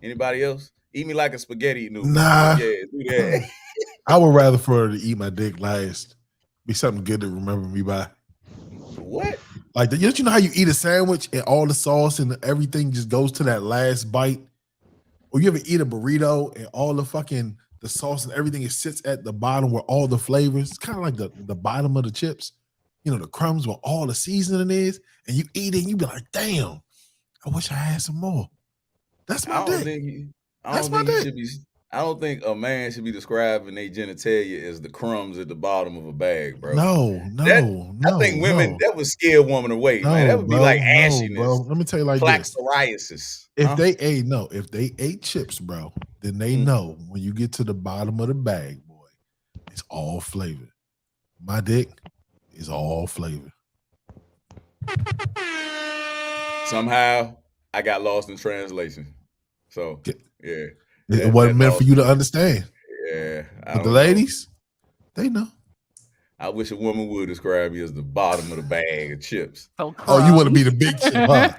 Anybody else? Eat me like a spaghetti noodle. Nah. Yeah, do that. I would rather for her to eat my dick last. Be something good to remember me by. What? Like, you know how you eat a sandwich and all the sauce and everything just goes to that last bite? Or you ever eat a burrito and all the sauce and everything, it sits at the bottom where all the flavors, it's kind of like the bottom of the chips, the crumbs where all the seasoning is, and you eat it and you be like, damn, I wish I had some more. That's my dick. I don't think a man should be describing their genitalia as the crumbs at the bottom of a bag, bro. No. I think women, that would scare a woman away, man. That would be like ashiness. Bro. Let me tell you like plaque this. psoriasis. If they ate chips, bro, then they know when you get to the bottom of the bag, boy, it's all flavor. My dick is all flavor. Somehow I got lost in translation. So yeah. It wasn't meant for you to understand. Yeah. But the ladies, they know. I wish a woman would describe me as the bottom of the bag of chips. You want to be the big chip, huh?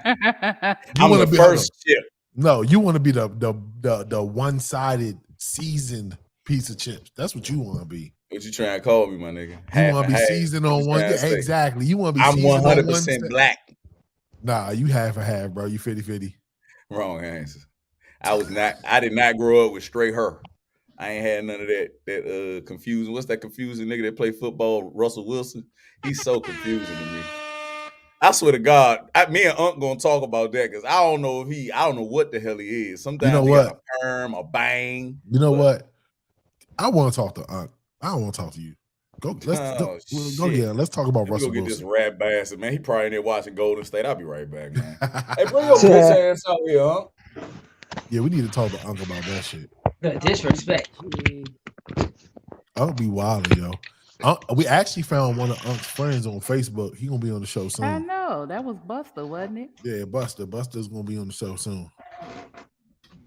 I'm the first chip. No, you want to be the one-sided seasoned piece of chips. That's what you want to be. What you trying to call me, my nigga? You want to be seasoned on one. Yeah, exactly. You want to be I'm seasoned 100% black. Nah, you half and half, bro. You 50-50. Wrong answer. I did not grow up with straight hair. I ain't had none of that confusing. What's that confusing nigga that play football? Russell Wilson. He's so confusing to me. I swear to God, me and Unc gonna talk about that because I don't know what the hell he is. Sometimes he got a perm, a bang. You know what? I want to talk to Unc. I don't want to talk to you. Go again. Let's talk about Russell Wilson. Go get this rat bastard, man. He probably in there watching Golden State. I'll be right back, man. Hey, bring your bitch ass out here, Unc. Yeah, we need to talk to Unc about that shit. The disrespect. Unc be wild, yo. We actually found one of Unc's friends on Facebook. He gonna be on the show soon. I know. That was Buster, wasn't it? Yeah, Buster. Buster's gonna be on the show soon.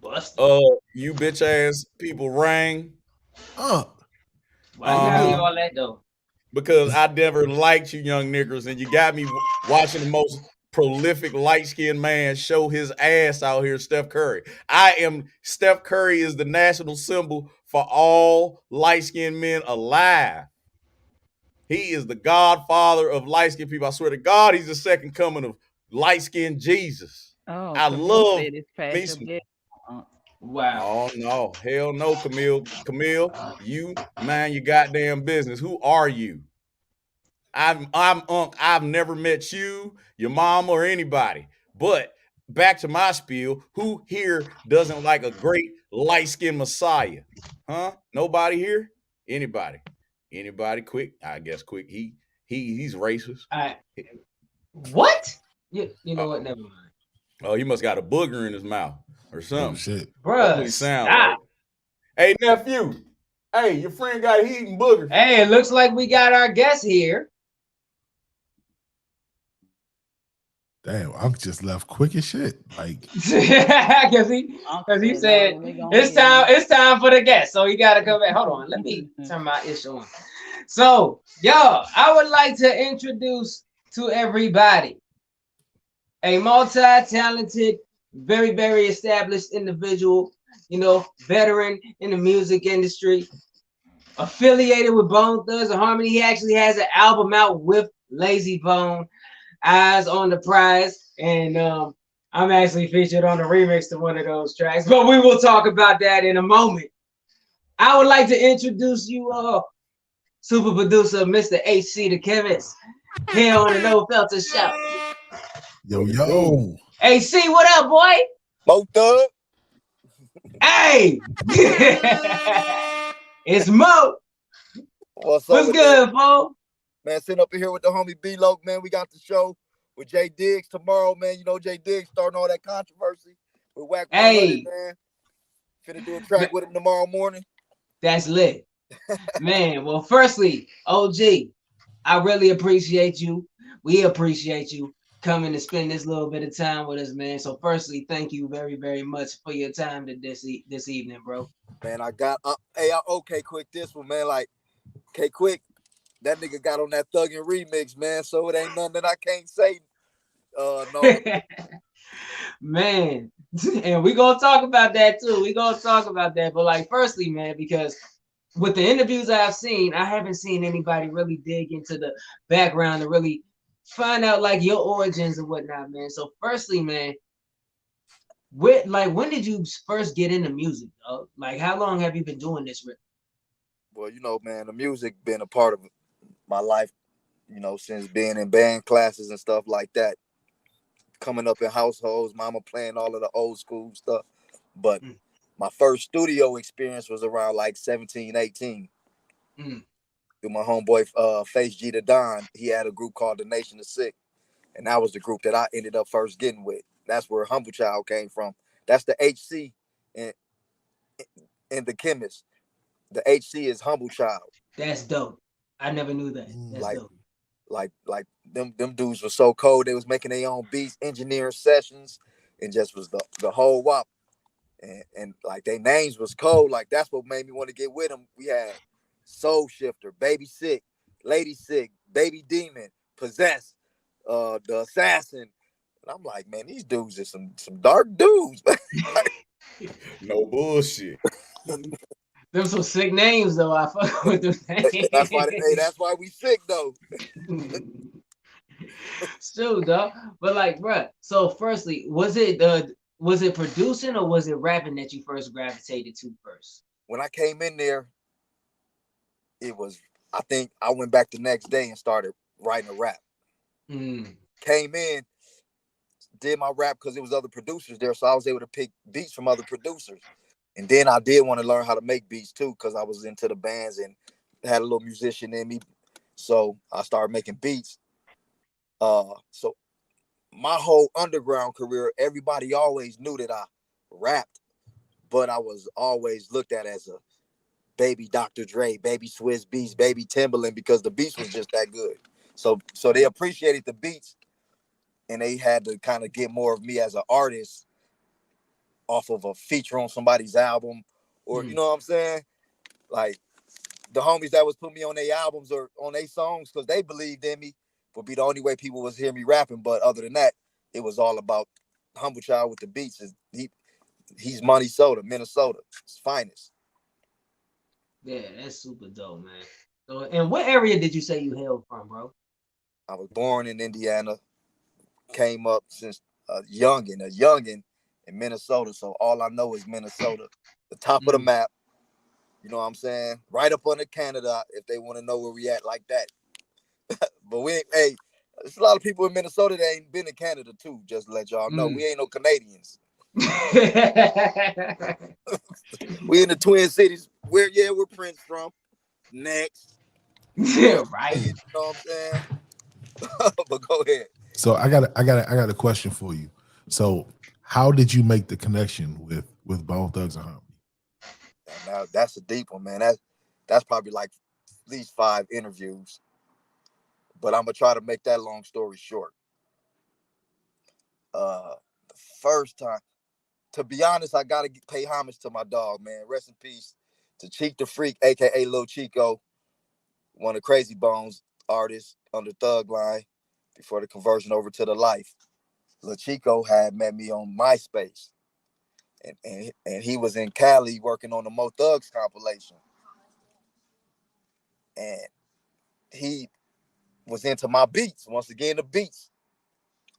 Buster. You bitch ass people rang. Unc. Why you gotta be all that though? Because I never liked you young niggers, and you got me watching the most prolific light-skinned man show his ass out here, Steph Curry. Steph Curry is the national symbol for all light-skinned men alive. He is the godfather of light-skinned people. I swear to God, he's the second coming of light-skinned Jesus. Oh, I love me some. Wow. Oh no, hell no, Camille. Camille, you mind your goddamn business. Who are you? I'm Unc. I've never met you, your mom, or anybody. But back to my spiel. Who here doesn't like a great light-skinned Messiah? Huh? Nobody here? Anybody? Anybody? Quick. I guess Quick. He's racist. What? You know what? Never mind. Oh, he must got a booger in his mouth or something. Oh, shit. Bruh, Like. Hey, nephew. Hey, your friend got eating boogers. Hey, it looks like we got our guest here. Damn, Unc just left quick as shit. Like, Because he Uncle said "No, we gonna it's time for the guest, so he gotta come back. Hold on, let me turn my issue on. So, yo, I would like to introduce to everybody a multi-talented, very, very established individual, veteran in the music industry, affiliated with Bone Thugs and Harmony. He actually has an album out with Lazy Bone, Eyes on the Prize, and I'm actually featured on the remix to one of those tracks, but we will talk about that in a moment. I would like to introduce you super producer Mr. HC the Chemist here on the No Filter Show. yo. HC, what up, boy? Mo Thug. Hey, it's Mo. What's up What's with good, that? Mo? Man, sitting up in here with the homie B-Lo, man. We got the show with Jay Diggs tomorrow, man. You know Jay Diggs starting all that controversy with Whack 100, Hey, man. Finna do a track with him tomorrow morning. that's lit, man. Well, firstly, OG, I really appreciate you. We appreciate you coming to spend this little bit of time with us, man. So, firstly, thank you very, very much for your time this evening, bro. Man, okay, quick this one, man. Like, Quick, that nigga got on that Thuggin' remix, man. So it ain't nothing that I can't say. No. Man, and we gonna talk about that too. We gonna talk about that. But like, firstly, man, because with the interviews I've seen, I haven't seen anybody really dig into the background and really find out like your origins and whatnot, man. So, firstly, man, when did you first get into music, dog? Like, how long have you been doing this? Well, you know, man, the music been a part of my life, you know, since being in band classes and stuff like that. Coming up in households, mama playing all of the old school stuff. But my first studio experience was around like 17, 18. Through my homeboy Face G the Don. He had a group called The Nation of Sick. And that was the group that I ended up first getting with. That's where Humble Child came from. That's the HC in the Chemist. The HC is Humble Child. That's dope. I never knew that. That's dope. Like them dudes were so cold. They was making their own beats, engineering sessions, and just was the whole wop. And like their names was cold. Like that's what made me want to get with them. We had Soul Shifter, Baby Sick, Lady Sick, Baby Demon, Possessed, the Assassin. And I'm like, man, these dudes are some dark dudes, man. No bullshit. Them some sick names though. I fuck with them names. That's why we sick though. Still, dog. But like, bruh. So, firstly, was it producing or was it rapping that you first gravitated to first? When I came in there, it was. I think I went back the next day and started writing a rap. Came in, did my rap because there was other producers there, so I was able to pick beats from other producers. And then I did want to learn how to make beats too, because I was into the bands and had a little musician in me. So I started making beats. So my whole underground career, everybody always knew that I rapped, but I was always looked at as a baby Dr. Dre, baby Swizz Beatz, baby Timbaland, because the beats was just that good. So they appreciated the beats, and they had to kind of get more of me as an artist off of a feature on somebody's album, or you know what I'm saying? Like the homies that was putting me on their albums or on their songs because they believed in me would be the only way people was hearing me rapping. But other than that, it was all about Humble Child with the beats. He's Money Soda, Minnesota, his finest. Yeah, that's super dope, man. So, and what area did you say you hailed from, bro? I was born in Indiana, came up since a youngin' in Minnesota. So all I know is Minnesota, the top of the map. You know what I'm saying? Right up under Canada, if they want to know where we at like that. But there's a lot of people in Minnesota that ain't been to Canada too, just to let y'all know. We ain't no Canadians. We in the Twin Cities. Where Prince from. Next. Yeah, right. You know what I'm saying? But go ahead. So I got a question for you. So how did you make the connection with Bone Thugs and Harmony? Now that's a deep one, man. That's probably like at least 5 interviews. But I'm gonna try to make that long story short. The first time, to be honest, I gotta pay homage to my dog, man. Rest in peace to Cheek the Freak, aka Lil Chico, one of Crazy Bones artists under Thug Line before the conversion over to the Life. Lil Chico had met me on MySpace, and he was in Cali working on the Mo Thugs compilation, and he was into my beats. Once again, the beats.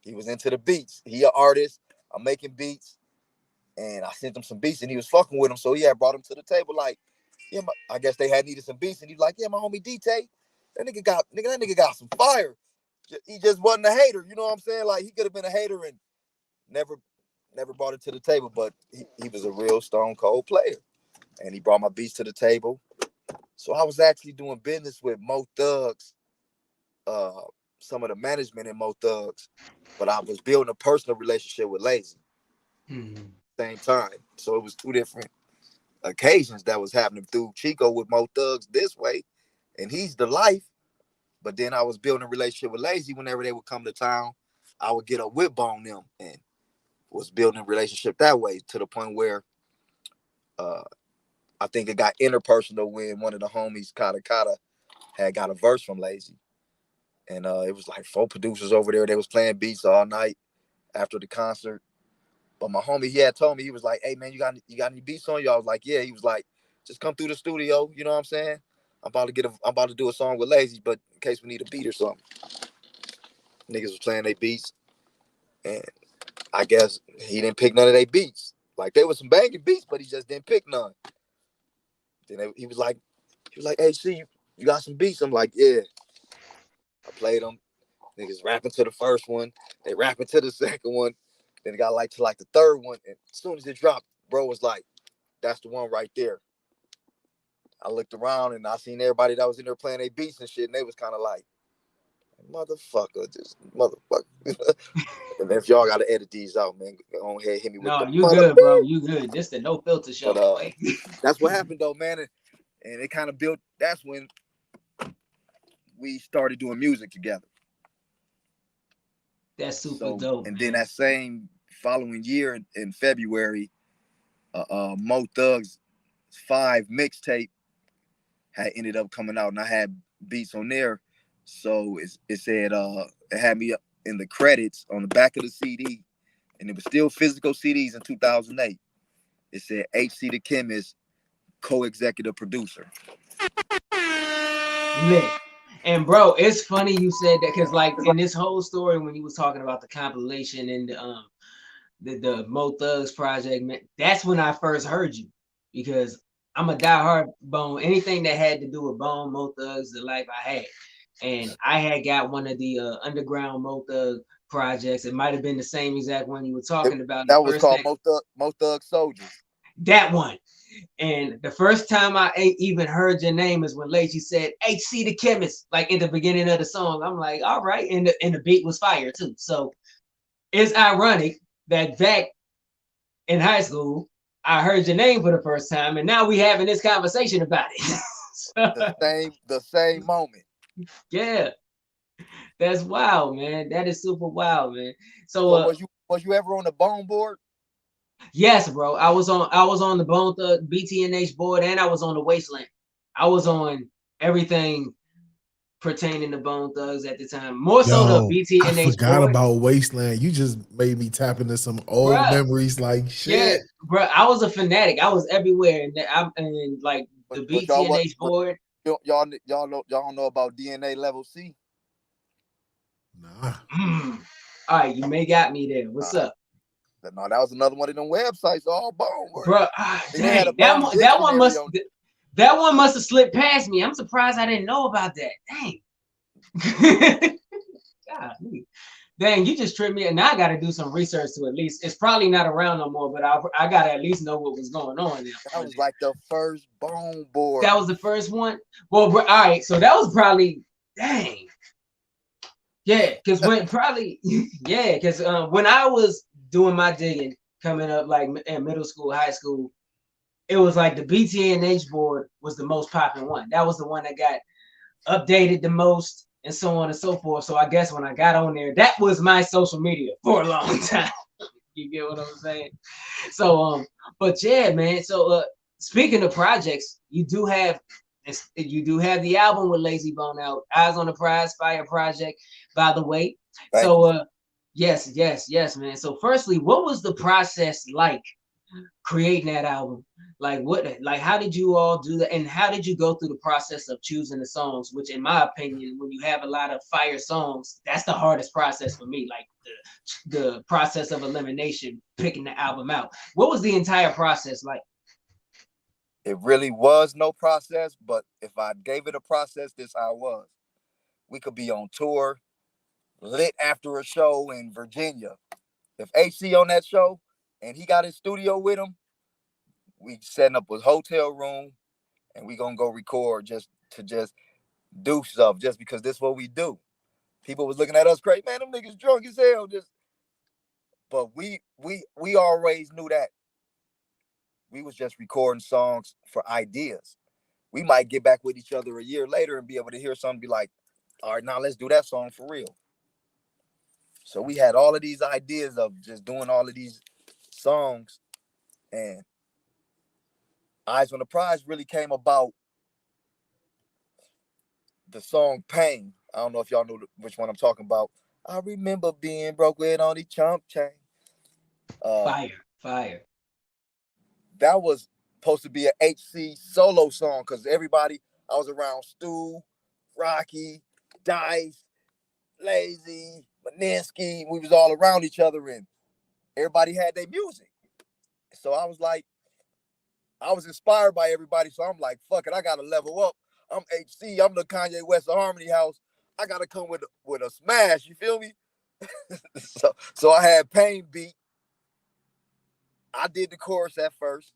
He was into the beats. He an artist. I'm making beats. And I sent him some beats and he was fucking with him. So he had brought him to the table like, yeah, I guess they had needed some beats. And he's like, yeah, my homie D-Tay, that nigga got some fire. He just wasn't a hater. You know what I'm saying? Like he could have been a hater and never brought it to the table. But he was a real stone cold player. And he brought my beats to the table. So I was actually doing business with Mo Thugs, some of the management in Mo Thugs, but I was building a personal relationship with Lazy. Same time. So it was two different occasions that was happening through Chico with Mo Thugs this way, and he's the Life. But then I was building a relationship with Lazy. Whenever they would come to town, I would get a whip on them and was building a relationship that way to the point where I think it got interpersonal when one of the homies, Kata Kata, had got a verse from Lazy. And it was like 4 producers over there. They was playing beats all night after the concert. But my homie, he had told me, he was like, hey, man, you got any beats on you? I was like, yeah. He was like, just come through the studio. You know what I'm saying? I'm about to do a song with Lazy, but in case we need a beat or something. Niggas was playing their beats. And I guess he didn't pick none of their beats. Like, they were some banging beats, but he just didn't pick none. Then he was like, hey, see, you got some beats? I'm like, yeah. I played them. Niggas rapping to the first one. They rapping to the second one. Then it got to the third one. And as soon as it dropped, bro was like, that's the one right there. I looked around and I seen everybody that was in there playing their beats and shit. And they was kind of like, motherfucker, just motherfucker. And if y'all got to edit these out, man, go ahead, hit me with No, the you good, bro. You good. This the no filter show. But that's what happened, though, man. And it kind of built, that's when we started doing music together. That's super dope. And man. then that same following year in February, Mo Thugs 5 mixtape had ended up coming out, and I had beats on there. So it said it had me in the credits on the back of the CD, and it was still physical CDs in 2008. It said HC the Chemist, co-executive producer. Lit. And bro, it's funny you said that because like in this whole story when you was talking about the compilation and the Mo Thugs project, man, that's when I first heard you because I'm a diehard Bone. Anything that had to do with Bone, Mo Thugs, the life I had, and I had got one of the underground Mo Thug projects. It might have been the same exact one you were talking about. That was called Mo Thug Soldiers. That one. And the first time I even heard your name is when Lazy said HC the Chemist, like in the beginning of the song. I'm like, all right, and the beat was fire too. So it's ironic that back in high school, I heard your name for the first time, and now we having this conversation about it. the same moment. Yeah, that's wild, man. That is super wild, man. So was you ever on the Bone board? Yes, bro. I was on the Bone Thug BTNH board, and I was on the Wasteland. I was on everything pertaining to Bone Thugs at the time. More so the BTNH I forgot board. about Wasteland. You just made me tap into some old memories. Like shit, yeah, bro. I was a fanatic. I was everywhere, and like the BTNH board. Y'all don't know about DNA Level C? Nah. All right, you may got me there. What's up? No, that was another one of them websites, all Bone. Bro, dang, that one must have slipped past me. I'm surprised I didn't know about that. Dang. God, dang, you just tripped me. And now I got to do some research to at least. It's probably not around no more, but I got to at least know what was going on there. That was like the first Bone board. That was the first one? Well, all right. So that was probably, dang. Yeah, because when I was doing my digging coming up like in middle school, high school, it was like the BTNH board was the most popular one. That was the one that got updated the most and so on and so forth. So I guess when I got on there, that was my social media for a long time. You get what I'm saying? So but yeah, man. So speaking of projects, you do have the album with Lazy Bone out, Eyes on the Prize, Fire Project, by the way. Thank So you. yes, man. So firstly, what was the process like creating that album? Like how did you all do that, and how did you go through the process of choosing the songs, which in my opinion, when you have a lot of fire songs, that's the hardest process for me, like the process of elimination, picking the album out. What was the entire process like? It really was no process, but if I gave it a process, this how it was. We could be on tour, lit after a show in Virginia. If HC on that show and he got his studio with him, we setting up a hotel room and we gonna go record just to do stuff just because this is what we do. People was looking at us crazy, man, them niggas drunk as hell. But we always knew that we was just recording songs for ideas. We might get back with each other a year later and be able to hear something, be like, all right, now let's do that song for real. So we had all of these ideas of just doing all of these songs, and Eyes on the Prize really came about the song Pain. I don't know if y'all know which one I'm talking about. I remember being broke with only chump chain. Fire. That was supposed to be an HC solo song because everybody, I was around Stu, Rocky, Dice, Lazy, Maninsky. We was all around each other and everybody had their music. So I was like, I was inspired by everybody. So I'm like, fuck it, I gotta level up. I'm HC, I'm the Kanye West of Harmony House. I gotta come with a smash, you feel me? so I had Pain beat. I did the chorus at first,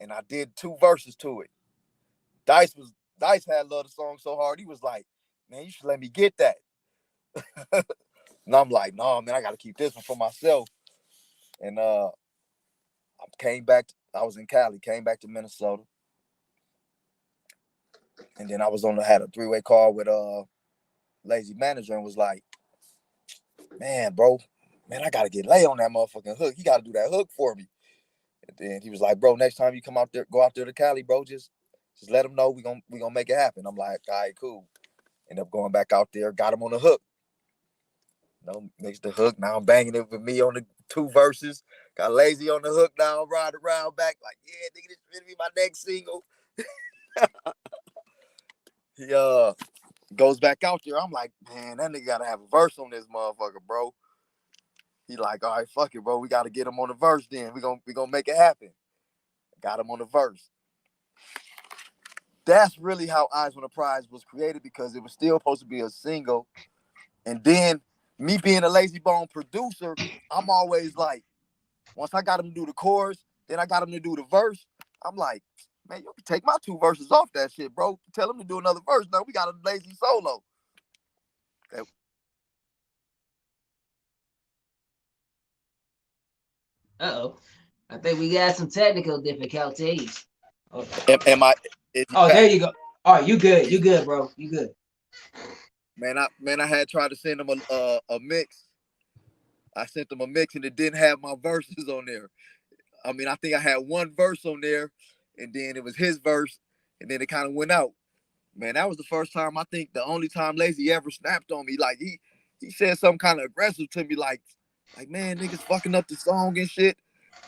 and I did 2 verses to it. Dice had loved the song so hard, he was like, man, you should let me get that. And I'm like, no, man, I gotta keep this one for myself. And I came back, I was in Cali, came back to Minnesota. And then I had a 3-way call with Lazy Manager and was like, man, bro, man, I gotta get Lay on that motherfucking hook. He gotta do that hook for me. And then he was like, bro, next time you go out there to Cali, bro, just let him know we gonna make it happen. I'm like, all right, cool. End up going back out there, got him on the hook. Mixed the hook. Now I'm banging it with me on the 2 verses. Got Lazy on the hook now. I'm riding around back like, yeah, nigga, this is gonna be my next single. He goes back out there. I'm like, man, that nigga gotta have a verse on this motherfucker, bro. He like, all right, fuck it, bro. We gotta get him on the verse then. We gonna make it happen. Got him on the verse. That's really how Eyes on the Prize was created because it was still supposed to be a single. And then me being a Lazy Bone producer, I'm always like, once I got him to do the chorus, then I got him to do the verse. I'm like, man, you can take my 2 verses off that shit, bro. Tell him to do another verse. Now we got a Lazy solo. Uh-oh. I think we got some technical difficulties. Am I? Oh, there you go. All right, you good, bro. You good. Man, I had tried to send him a mix. I sent him a mix and it didn't have my verses on there. I mean, I think I had 1 verse on there, and then it was his verse, and then it kind of went out. Man, that was the first time, I think the only time Lazy ever snapped on me. Like he said something kind of aggressive to me, like, man, niggas fucking up the song and shit.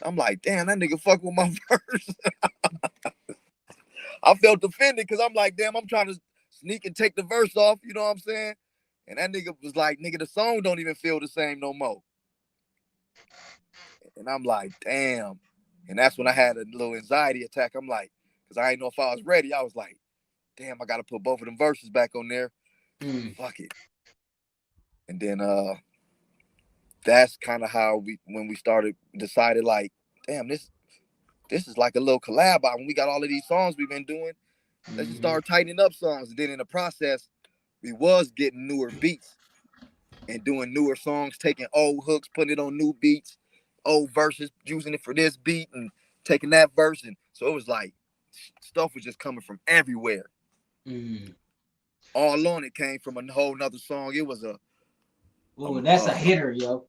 I'm like, damn, that nigga fuck with my verse. I felt offended because I'm like, damn, I'm trying to sneak and take the verse off, you know what I'm saying? And that nigga was like, nigga, the song don't even feel the same no more. And I'm like, damn. And that's when I had a little anxiety attack. I'm like, because I didn't know if I was ready. I was like, damn, I got to put both of them verses back on there. Fuck it. And then that's kind of how when we decided like, damn, this is like a little collab album. We got all of these songs we've been doing. Let's just start tightening up songs. And then in the process, we was getting newer beats and doing newer songs, taking old hooks, putting it on new beats, old verses, using it for this beat and taking that verse. And so it was like stuff was just coming from everywhere. All On It came from a whole nother song. It was a that's a hitter, yo.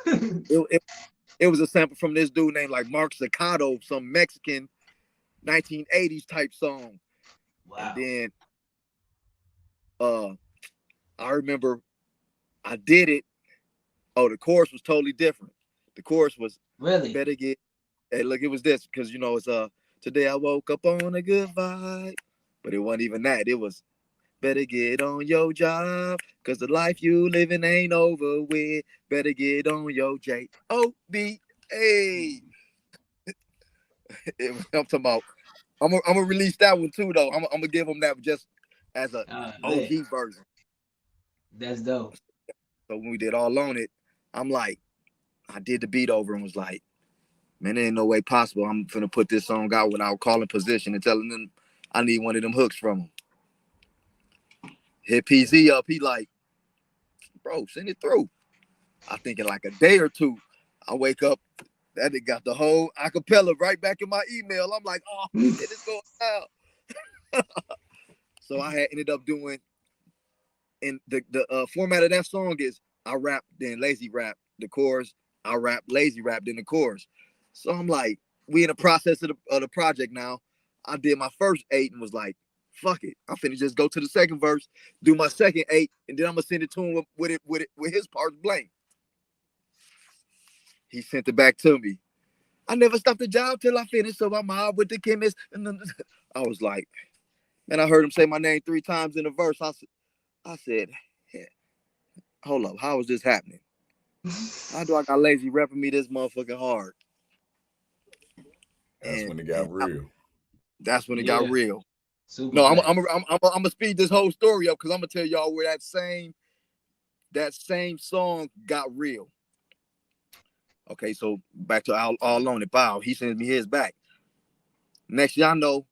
it was a sample from this dude named like Mark Zaccato, some Mexican 1980s type song. Wow. And then I remember I did it. Oh, the chorus was totally different. The chorus was really better get. Hey, look, it was this because you know it's today I woke up on a good vibe, but it wasn't even that. It was better get on your job because the life you living ain't over with. Better get on your J-O-B. Hey, I'm talking about. I'm gonna release that one too though. I'm gonna give them that just as a OG version. That's dope. So when we did All On It, I'm like, I did the beat over and was like, man, there ain't no way possible I'm gonna put this song out without calling position and telling them I need one of them hooks from them. Hit PZ up, he like, bro, send it through. I think in like a day or two, I wake up, that nigga got the whole acapella right back in my email. I'm like, oh, shit, it's going out. So I had ended up doing, and the format of that song is I rap, then lazy rap, the chorus, I rap, lazy rap, then the chorus. So I'm like, we in the process of the project now. I did my first 8 and was like, fuck it. I'm finna just go to the second verse, do my second 8, and then I'm gonna send it to him with his parts blank. He sent it back to me. I never stopped the job till I finished, so I'm out with the chemist. And then I was like, man, I heard him say my name 3 times in a verse. I said, yeah, hold up, how is this happening? How do I got lazy repping me this motherfucking hard? That's when it got real. That's when it got real. Super no, I'm gonna speed this whole story up because I'm gonna tell y'all where that same song got real. Okay, so back to All On It. Bow. He sends me his back. Next, y'all know,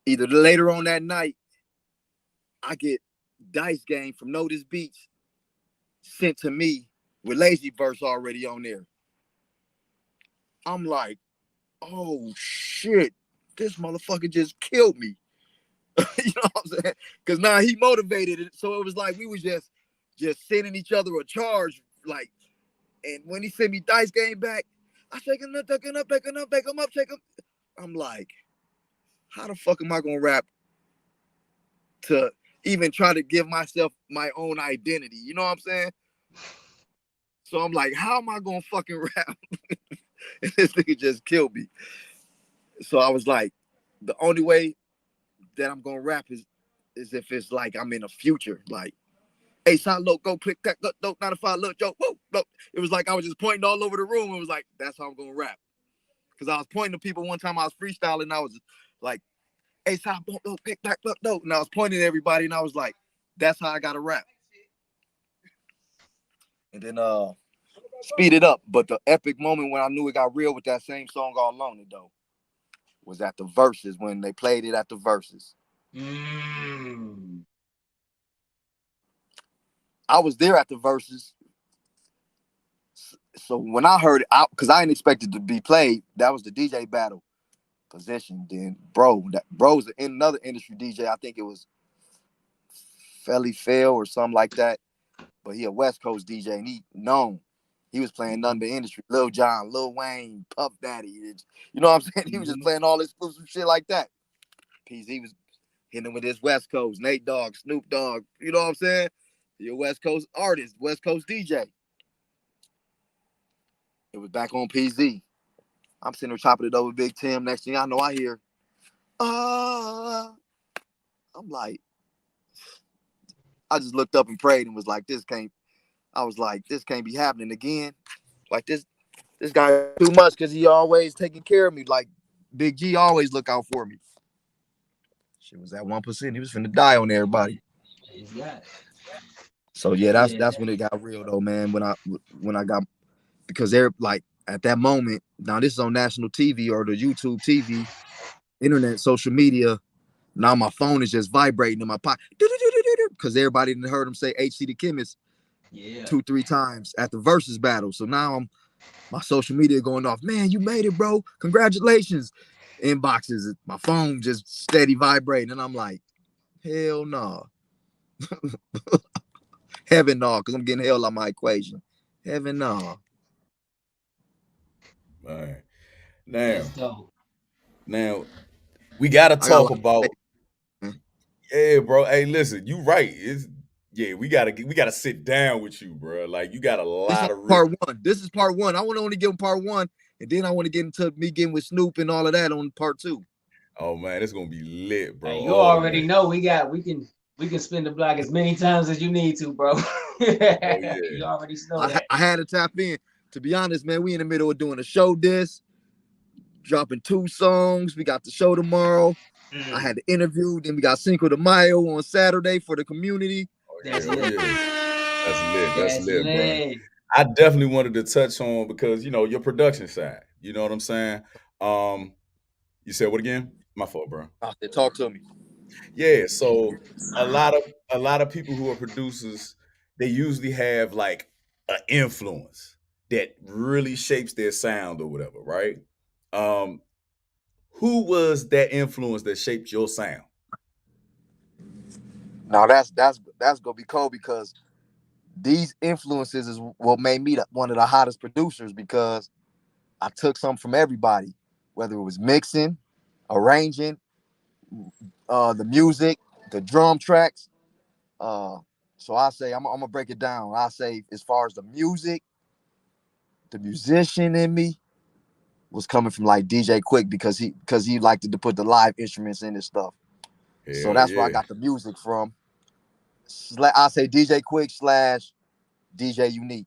either later on that night, I get Dice Game from Notice Beats sent to me with Lazy Verse already on there. I'm like, oh shit, this motherfucker just killed me. You know what I'm saying? Because now he motivated it. So it was like we was just sending each other a charge, like. And when he sent me Dice Game back, I shake him up, take him up, take him up, take him up, shake him. I'm like, how the fuck am I gonna rap to even try to give myself my own identity? You know what I'm saying? So I'm like, how am I gonna fucking rap? And this nigga just killed me. So I was like, the only way that I'm gonna rap is if it's like I'm in a future, like. Hey, son, look, go click that, look, 95, look, Joe, whoa, look. It was like I was just pointing all over the room. It was like, that's how I'm gonna rap. Because I was pointing to people one time I was freestyling, and I was like, hey, son, look, pick that, look, no. And I was pointing at everybody, and I was like, that's how I gotta rap. And then speed it up. But the epic moment when I knew it got real with that same song All On It, though, was at the verses, when they played it at the verses. I was there at the verses. So when I heard it, because I didn't expect it to be played, that was the DJ battle position. Then bro's another industry DJ. I think it was Felly Phil or something like that. But he a West Coast DJ, and he known. He was playing none but industry. Lil Jon, Lil Wayne, Puff Daddy. You know what I'm saying? He was just playing all exclusive shit like that. PZ was hitting him with his West Coast, Nate Dogg, Snoop Dogg. You know what I'm saying? You're a West Coast artist, West Coast DJ. It was back on PZ. I'm sitting there chopping it over Big Tim. Next thing I know, I hear, I'm like, I just looked up and prayed and was like, this can't be happening again. Like this guy too much because he always taking care of me. Like Big G always look out for me. Shit was at 1%. He was finna die on everybody. So yeah, that's when it got real though, man. When I got, because they're like at that moment, now this is on national TV or the YouTube TV, internet, social media. Now my phone is just vibrating in my pocket because everybody didn't heard him say HC the Chemist 2-3 times at the versus battle. So now my social media going off. Man, you made it, bro. Congratulations. Inboxes, my phone just steady vibrating. And I'm like, hell no. Heaven no, because I'm getting hell on my equation. Heaven no. All right. That's dope. Now we gotta I got a talk lot about. of faith, Yeah, bro. Hey, listen, you right. We gotta sit down with you, bro. Like you got a This lot is of real. part one. This is part one. I want to only give him part one, and then I want to get into me getting with Snoop and all of that on part two. Oh man, it's gonna be lit, bro. Hey, you Oh already man. know we can spin the block as many times as you need to, bro. Oh yeah. You already know that. I had to tap in. To be honest, man, we in the middle of doing a show disc, dropping 2 songs. We got the show tomorrow. I had the interview. Then we got Cinco de Mayo on Saturday for the community. Oh That's yeah. Oh lit. yeah. That's lit. That's That's lit, bro. lit. I definitely wanted to touch on because your production side. You know what I'm saying? You said what again? My fault, bro. I said, talk to me. Yeah, so a lot of people who are producers, they usually have like an influence that really shapes their sound or whatever, right? Um, who was that influence that shaped your sound? Now that's gonna be cold because these influences is what made me one of the hottest producers because I took some from everybody, whether it was mixing, arranging, the music, the drum tracks. So I say I'm gonna break it down. I say as far as the music, the musician in me was coming from like DJ Quick because he liked to put the live instruments in his stuff. So Hell that's where I yeah. got the music from. I say DJ Quick / DJ Unique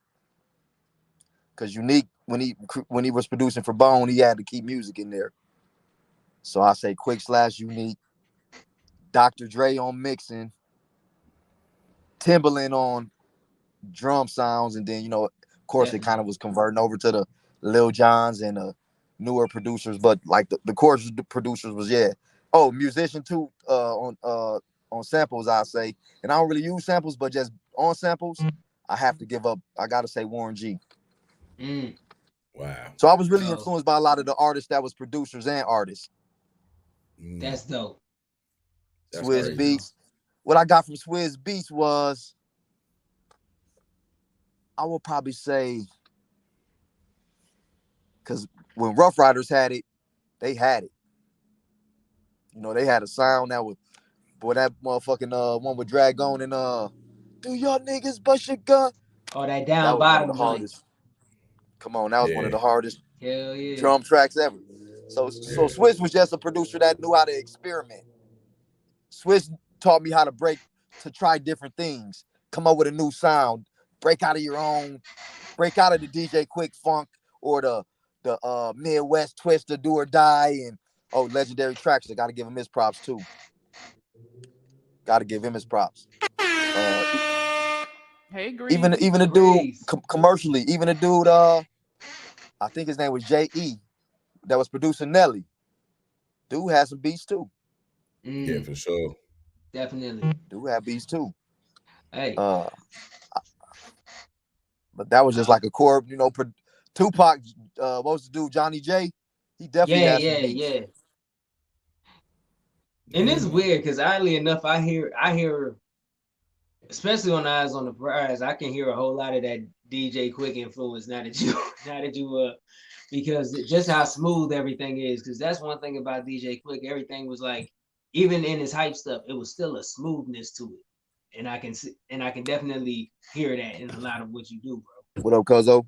because Unique when he was producing for Bone, he had to keep music in there. So I say Quick / Unique, Dr. Dre on mixing, Timbaland on drum sounds, and then of course it kind of was converting over to the Lil Johns and newer producers, but like the chorus producers was musician too on samples I say, and I don't really use samples, but just on samples I have to give up. I gotta say Warren G. Wow. So I was really influenced by a lot of the artists that was producers and artists. That's dope. That's Swizz crazy. Beats. What I got from Swizz Beats was, I would probably say, because when Rough Riders had it, they had it. They had a sound that was, boy, that motherfucking one with Dragon and do y'all niggas bust your gun? Oh, that That down was one of the bottom joint. hardest. Come on, that was one of the hardest Hell yeah. drum tracks ever. So Swizz was just a producer that knew how to experiment. Swizz taught me how to try different things, come up with a new sound, break out of the DJ Quick funk or the Midwest Twister, Do or Die, and legendary tracks. I got to give him his props too. Got to give him his props. Hey, Even Greasy. the dude commercially, even the dude I think his name was J.E. that was producing Nelly. Dude had some beats too. Yeah, for sure. Definitely. Dude had beats too. Hey. But that was just like a core, Tupac, what was the dude, Johnny J? He definitely had some beats. Yeah. And it's weird because oddly enough, I hear, especially on Eyes on the Prize, I can hear a whole lot of that DJ Quick influence now that you because just how smooth everything is. Because that's one thing about DJ Quick, everything was like, even in his hype stuff, it was still a smoothness to it, and I can definitely hear that in a lot of what you do, bro. What up, Cuzzo?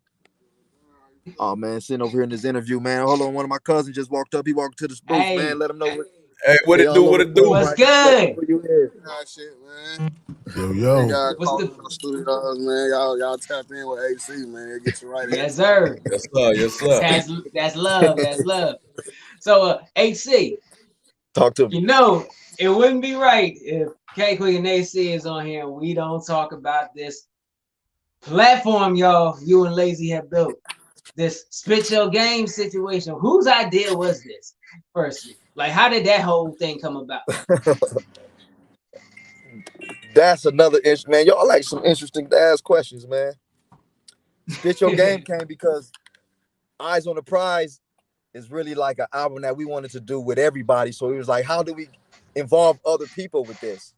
Oh man, sitting over here in this interview, man. Hold on, one of my cousins just walked up. He walked to the booth, man. Let him know what. Hey, what it do? What it do? What's good? Nah, shit, man. Yo. We got studios, man. Y'all tap in with AC, man. It gets you right. Yes, sir. Yes, sir. Yes, sir. That's love. That's love. So, HC, talk to me. It wouldn't be right if K Quick and AC is on here and we don't talk about this platform, y'all. You and Lazy have built this spit your game situation. Whose idea was this? Firstly, like, how did that whole thing come about? That's another issue, man. Y'all like some interesting to ask questions, man. Spit Your Game came because Eyes on the Prize is really like an album that we wanted to do with everybody. So it was like, how do we involve other people with this?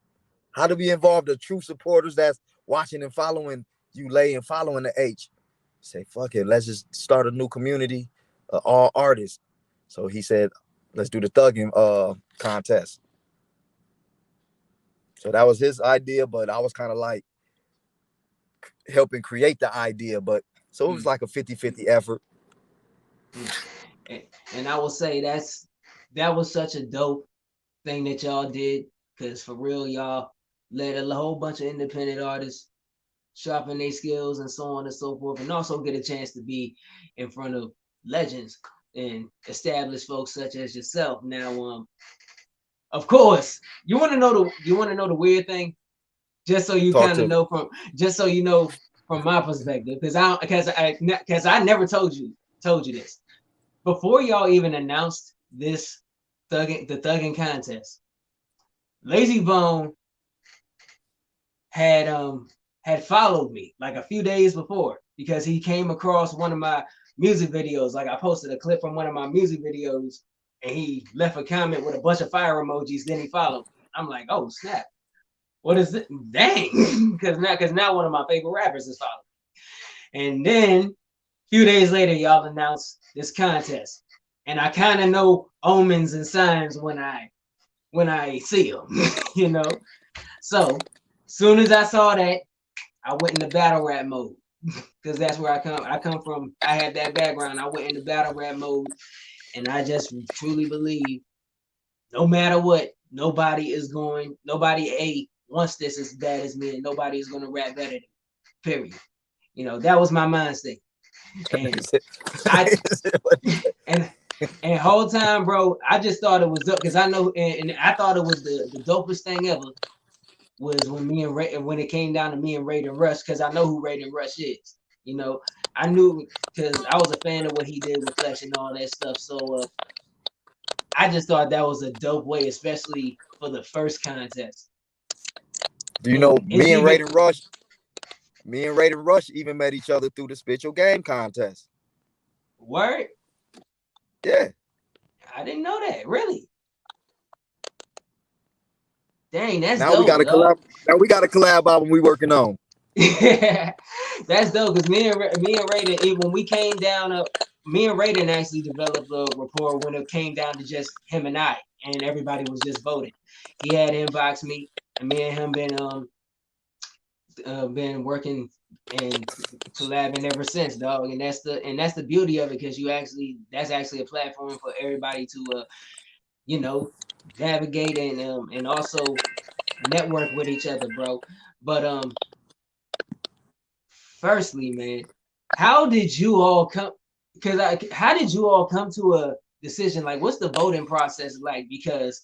How do we involve the true supporters that's watching and following you lay and following the H? Say, fuck it, let's just start a new community, all artists. So he said, let's do the thugging contest. So that was his idea, but I was kind of like helping create the idea. But so it was like a 50-50 effort. And I will say that was such a dope thing that y'all did, because for real, y'all let a whole bunch of independent artists sharpen their skills and so on and so forth, and also get a chance to be in front of legends and established folks such as yourself. Now, of course, you want to know the weird thing, just so you kind of know from my perspective, because I never told you this before y'all even announced this the thugging contest. Lazy Bone had followed me like a few days before, because he came across one of my music videos. Like, I posted a clip from one of my music videos, and he left a comment with a bunch of fire emojis. Then he followed me. I'm like, oh snap, what is it? Dang, because now one of my favorite rappers is following me. And then a few days later, y'all announced this contest, and I kind of know omens and signs when I see them, you know. So soon as I saw that, I went into battle rap mode, because that's where I come from. I had that background. I went into battle rap mode, and I just truly believe, no matter what, nobody wants this as bad as me, and nobody is going to rap better than me, period. You know, that was my mind state. And whole time, bro, I just thought it was up, because I know, and I thought it was the dopest thing ever was when it came down to me and Raiden Rush, because I know who Raiden Rush is. You know, I knew, because I was a fan of what he did with Flex and all that stuff. So I just thought that was a dope way, especially for the first contest. Do you know me and Raiden Rush even met each other through the Spit Your Game contest? Word? Yeah. I didn't know that. Really? Dang, that's now dope. We got a collab album we working on. That's dope, because me and Raiden, even when we came down, me and Raiden actually developed a rapport when it came down to just him and I, and everybody was just voting. He had inboxed me, and me and him been working and collabing ever since, dog. And that's the beauty of it, because that's actually a platform for everybody to navigate and also network with each other, bro. But firstly, man, how did you all come to a decision? Like, what's the voting process like? Because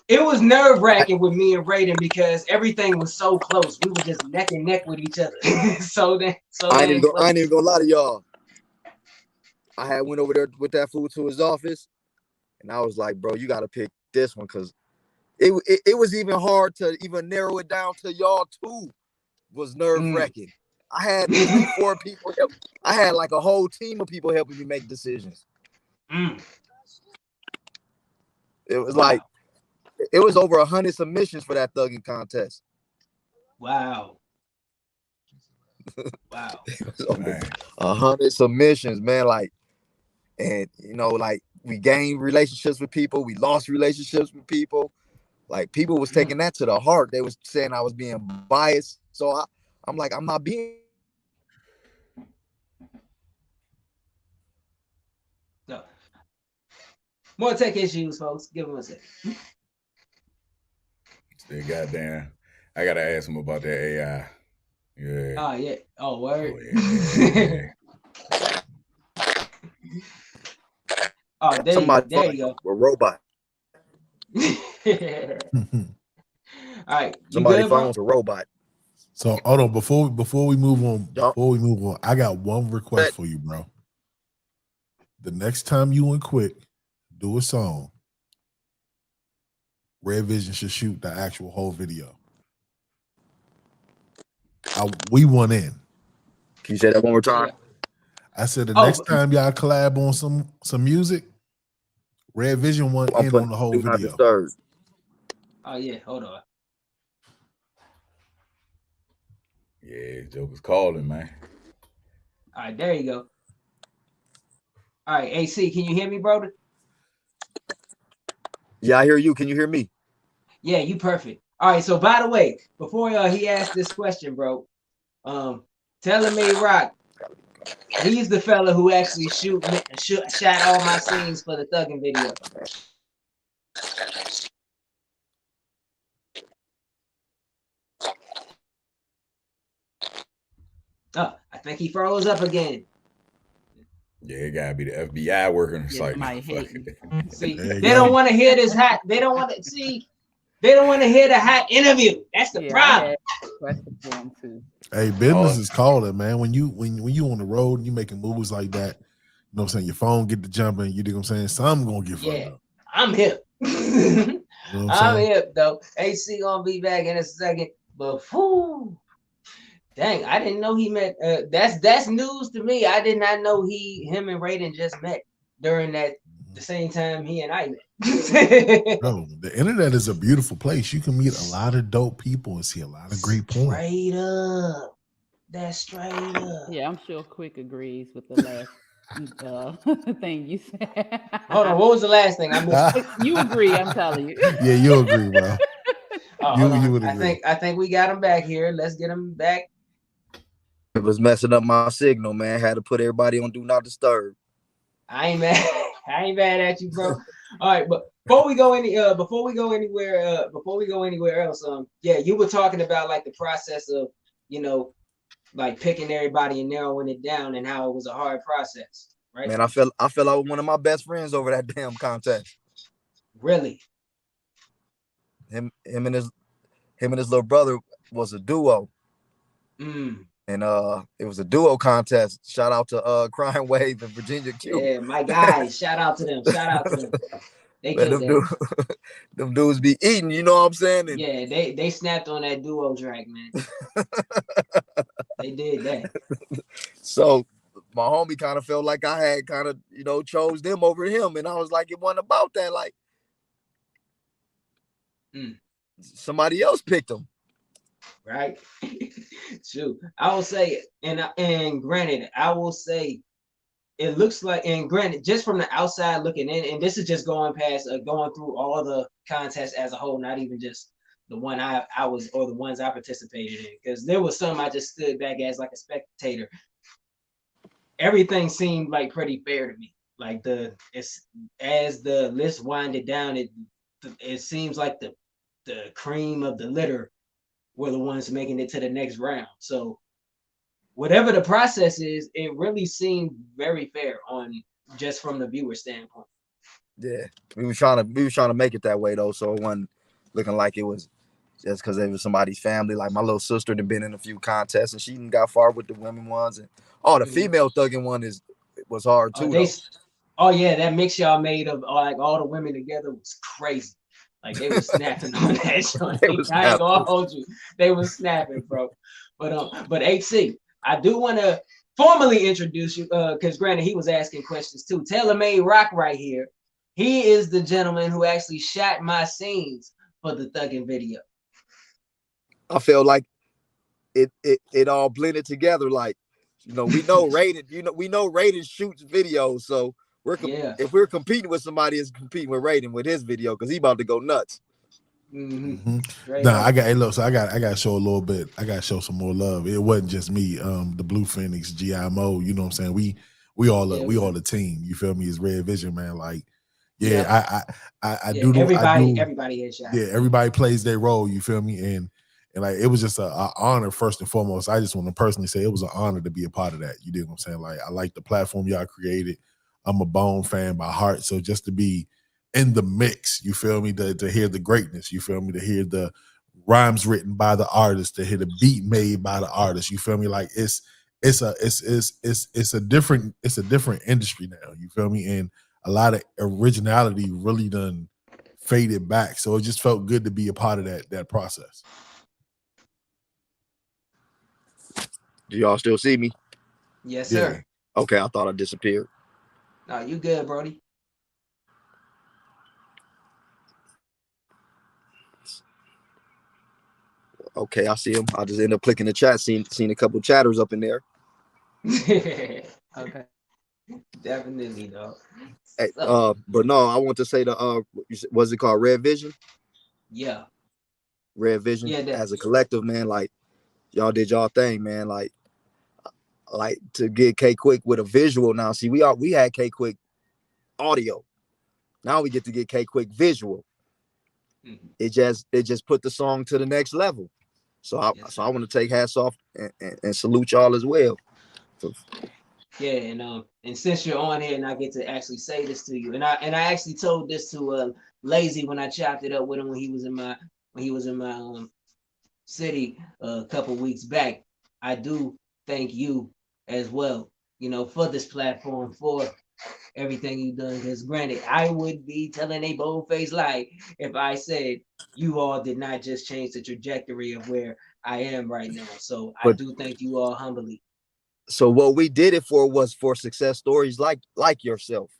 it was nerve-wracking with me and Raiden, because everything was so close. We were just neck and neck with each other. I ain't even gonna lie to y'all. I had went over there with that fool to his office, and I was like, bro, you got to pick this one, because it was even hard to even narrow it down to y'all too. Was nerve-wracking. I had 3-4 people help. I had like a whole team of people helping me make decisions. It was like, it was over 100 submissions for that thugging contest. Wow. It was over 100 submissions, man. Like, and like, we gained relationships with people, we lost relationships with people. Like, people was taking that to the heart. They was saying I was being biased. So I'm like, I'm not being. No. More tech issues, folks. Give them a second. Still goddamn. I gotta ask him about that AI. Yeah. Oh yeah. Oh word. Oh, there you go. A robot. All right. Somebody phone's a robot. So hold on, before we move on, I got one request for you, bro. The next time you and Quick do a song, Red Vision should shoot the actual whole video. We want in. Can you say that one more time? I said the next time y'all collab on some music, Red Vision want in on the whole video. Oh yeah, hold on. Yeah, Joker's calling, man. All right, there you go. All right, AC, can you hear me, brother? Yeah, I hear you. Can you hear me? Yeah, you perfect. All right, so by the way, before he asked this question, bro, Taylor Made Rock, he's the fella who actually shot all my scenes for the Thuggin' video. Oh, I think he froze up again. Yeah, it gotta be the FBI working. It's Yeah, like, somebody fuck hating. it. See, There you they go. don't want to hear this hot. They don't want to see. They don't want to hear the hot interview. That's the Yeah, I problem. had a question for him too. Hey, business is calling, man. When you on the road and you making moves like that, you know what I'm saying? Your phone get to jumping. You know what I'm saying? Something gonna get fucked Yeah, up. I'm hip. You know what I'm I'm saying? hip though. AC gonna be back in a second, but whew, dang, I didn't know he met. That's news to me. I did not know him and Raiden just met during the same time he and I met. No, the internet is a beautiful place. You can meet a lot of dope people and see a lot of great porn. Straight up. That's straight up. Yeah, I'm sure Quick agrees with the last thing you said. Hold on, what was the last thing I missed? You agree, I'm telling you. Yeah, you agree, bro. Oh, You hold on. would I agree. think we got him back here. Let's get him back. It was messing up my signal, man. Had to put everybody on do not disturb. I ain't mad. I ain't mad at you, bro. All right, but before we go anywhere else, yeah, you were talking about like the process of, like picking everybody and narrowing it down and how it was a hard process, right? Man, I fell out with one of my best friends over that damn contest. Really? Him and his little brother was a duo. Mm. And it was a duo contest. Shout out to Crime Wave and Virginia Q. Yeah, my guys. Shout out to them. Shout out to them. They Man, killed that. them dudes be eating, you know what I'm saying? And Yeah, they snapped on that duo track, man. They did that. so my homie kind of felt like I had kind of, chose them over him. And I was like, it wasn't about that. Like, somebody else picked them. Right? True. I will say, and granted, I will say, it looks like, and granted, just from the outside looking in, and this is just going through all the contests as a whole, not even just the one I was, or the ones I participated in, because there was some I just stood back as like a spectator. Everything seemed like pretty fair to me. Like as the list winded down, it seems like the cream of the litter were the ones making it to the next round. So whatever the process is, it really seemed very fair on just from the viewer standpoint. Yeah, we were trying to make it that way though, so it wasn't looking like it was just because it was somebody's family. Like my little sister had been in a few contests and she even got far with the women ones, and the female thugging one was hard too. That mix y'all made of like all the women together was crazy. Like they were snapping on that joint. I ain't gonna hold you. They were snapping, bro. But HC, I do want to formally introduce you, because granted he was asking questions too. Taylor Made Rock right here. He is the gentleman who actually shot my scenes for the Thuggin' video. I feel like it all blended together. Like, we know Raiden, we know Raiden shoots videos, so if we're competing with somebody, it's competing with Raiden with his video because he about to go nuts. Nah, I got so I got to show a little bit. I got to show some more love. It wasn't just me. The Blue Phoenix, GIMO. You know what I'm saying? We all a team. You feel me? It's Red Vision, man. Like, I do. Everybody is shot. Yeah, everybody plays their role. You feel me? And like it was just an honor first and foremost. I just want to personally say it was an honor to be a part of that. You dig what I'm saying? Like I like the platform y'all created. I'm a Bone fan by heart, so just to be in the mix, you feel me? To hear the greatness, you feel me? To hear the rhymes written by the artist, to hear the beat made by the artist, you feel me? Like it's a different industry now, you feel me? And a lot of originality really done faded back, so it just felt good to be a part of that process. Do y'all still see me? Yes, sir. Yeah. Okay, I thought I disappeared. No, you good, Brody. Okay, I see him. I just end up clicking the chat, seen a couple chatters up in there. Okay, definitely, though. Hey, So, but no, I want to say what's it called? Red Vision. yeah, Red Vision yeah, that, as a collective, man. Like y'all did y'all thing, man. Like to get K Quick with a visual now. See, we had K Quick audio. Now we get to get K Quick visual. mhm. It just put the song to the next level. So Yes, I sir. want to take hats off and salute y'all as well. Yeah, and since you're on here, and I get to actually say this to you, and I actually told this to Lazy when I chopped it up with him when he was in my city a couple weeks back. I do thank you as well, for this platform, for everything you've done. Because granted, I would be telling a bold-faced lie if I said you all did not just change the trajectory of where I am right now. So I But do thank you all humbly. so what we did it for was for success stories like yourself,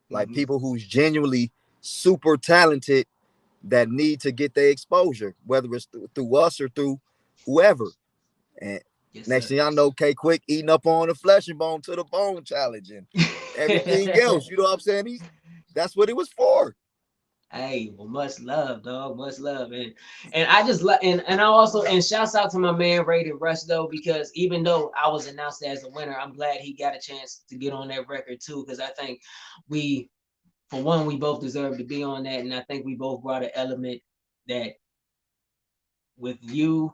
like Mhm. people who's genuinely super talented that need to get their exposure, whether it's through us or through whoever. And Yes, next sir. thing I know, K Quick eating up on the flesh and bone to the bone challenge and everything else. You know what I'm saying? That's what it was for. Hey, well, much love, dog. Much love, and I just love, and I also, and shouts out to my man Rated Rush though, because even though I was announced as a winner, I'm glad he got a chance to get on that record too, because I think we, for one, we both deserve to be on that, and I think we both brought an element that with you,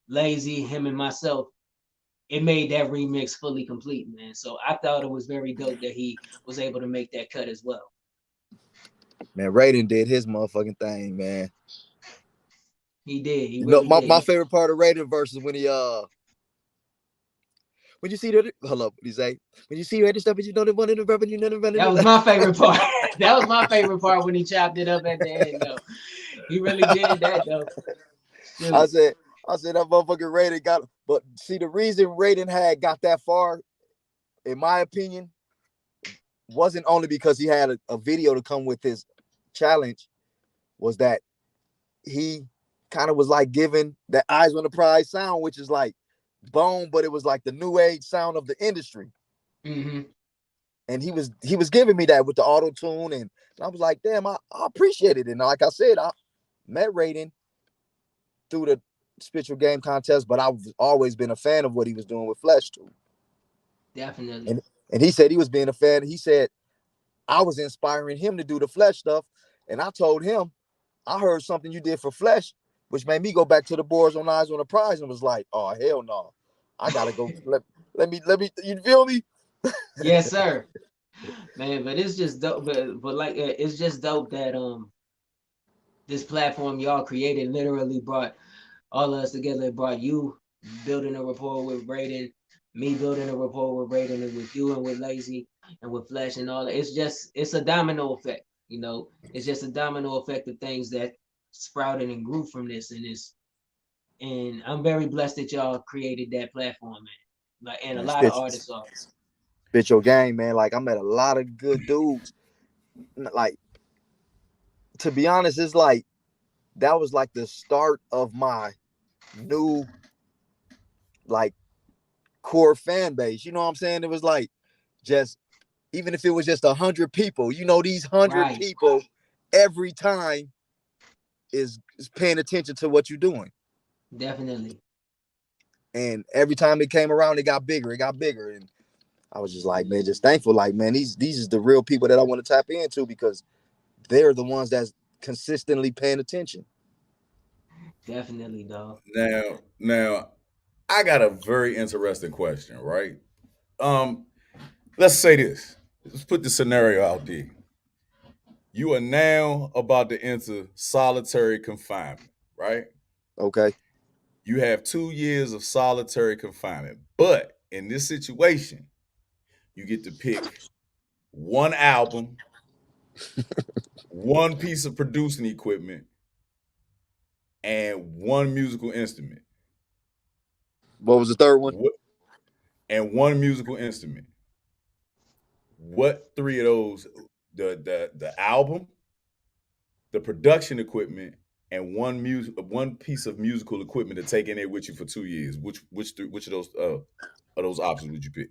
Lazy, him, and myself, it made that remix fully complete, man. So I thought it was very dope that he was able to make that cut as well. Man, Raiden did his motherfucking thing, man. He did. He You know, really my did. favorite part of Raiden verse is when you see that, hold up, what do you say? When you see Raiden stuff, you know the one in the revenue, you know the That was revenue. my favorite part. That was my favorite part when he chopped it up at the end, though. He really did that, though. I Shoot. said, I said that motherfucking Raiden got, but see the reason Raiden had got that far, in my opinion, wasn't only because he had a video to come with his challenge, was that he kind of was like giving that eyes on the prize sound, which is like bone, but it was like the new age sound of the industry. Mm-hmm. And he was giving me that with the auto tune, and I was like, damn, I appreciate it. And like I said, I met Raiden through the spiritual game contest, but I've always been a fan of what he was doing with Flesh too. Definitely. And he said he was being a fan. He said I was inspiring him to do the Flesh stuff, and I told him I heard something you did for Flesh, which made me go back to the boards on Eyes on the Prize and was like, oh hell no, I gotta go. Let me. You feel me? Yes, sir. Man, but it's just dope. But like, it's just dope that this platform y'all created literally brought all of us together. It brought you building a rapport with Braden, me building a rapport with Braden, and with you and with Lazy and with Flesh and all that. It's a domino effect. It's just a domino effect of things that sprouted and grew from this, and I'm very blessed that y'all created that platform, man. Like, and a Man, lot of artists are. spit your game, man. Like I met a lot of good dudes. Like to be honest, it's like that was like the start of my new like core fan base. You know what I'm saying? It was like just even if it was just 100 people, these 100 people every time is paying attention to what you're doing. Definitely. And every time it came around, it got bigger, and I was just like, man, just thankful. Like, man, these is the real people that I want to tap into because they're the ones that's consistently paying attention. Definitely, dog. Now, I got a very interesting question, right? Um, let's say this. Let's put the scenario out there. You are now about to enter solitary confinement, right? Okay. You have 2 years of solitary confinement, but in this situation, you get to pick one album, one piece of producing equipment, and one musical instrument. What was the third one? What and one musical instrument. What three of those, the album, the production equipment, and one piece of musical equipment to take in there with you for 2 years, which of those options would you pick?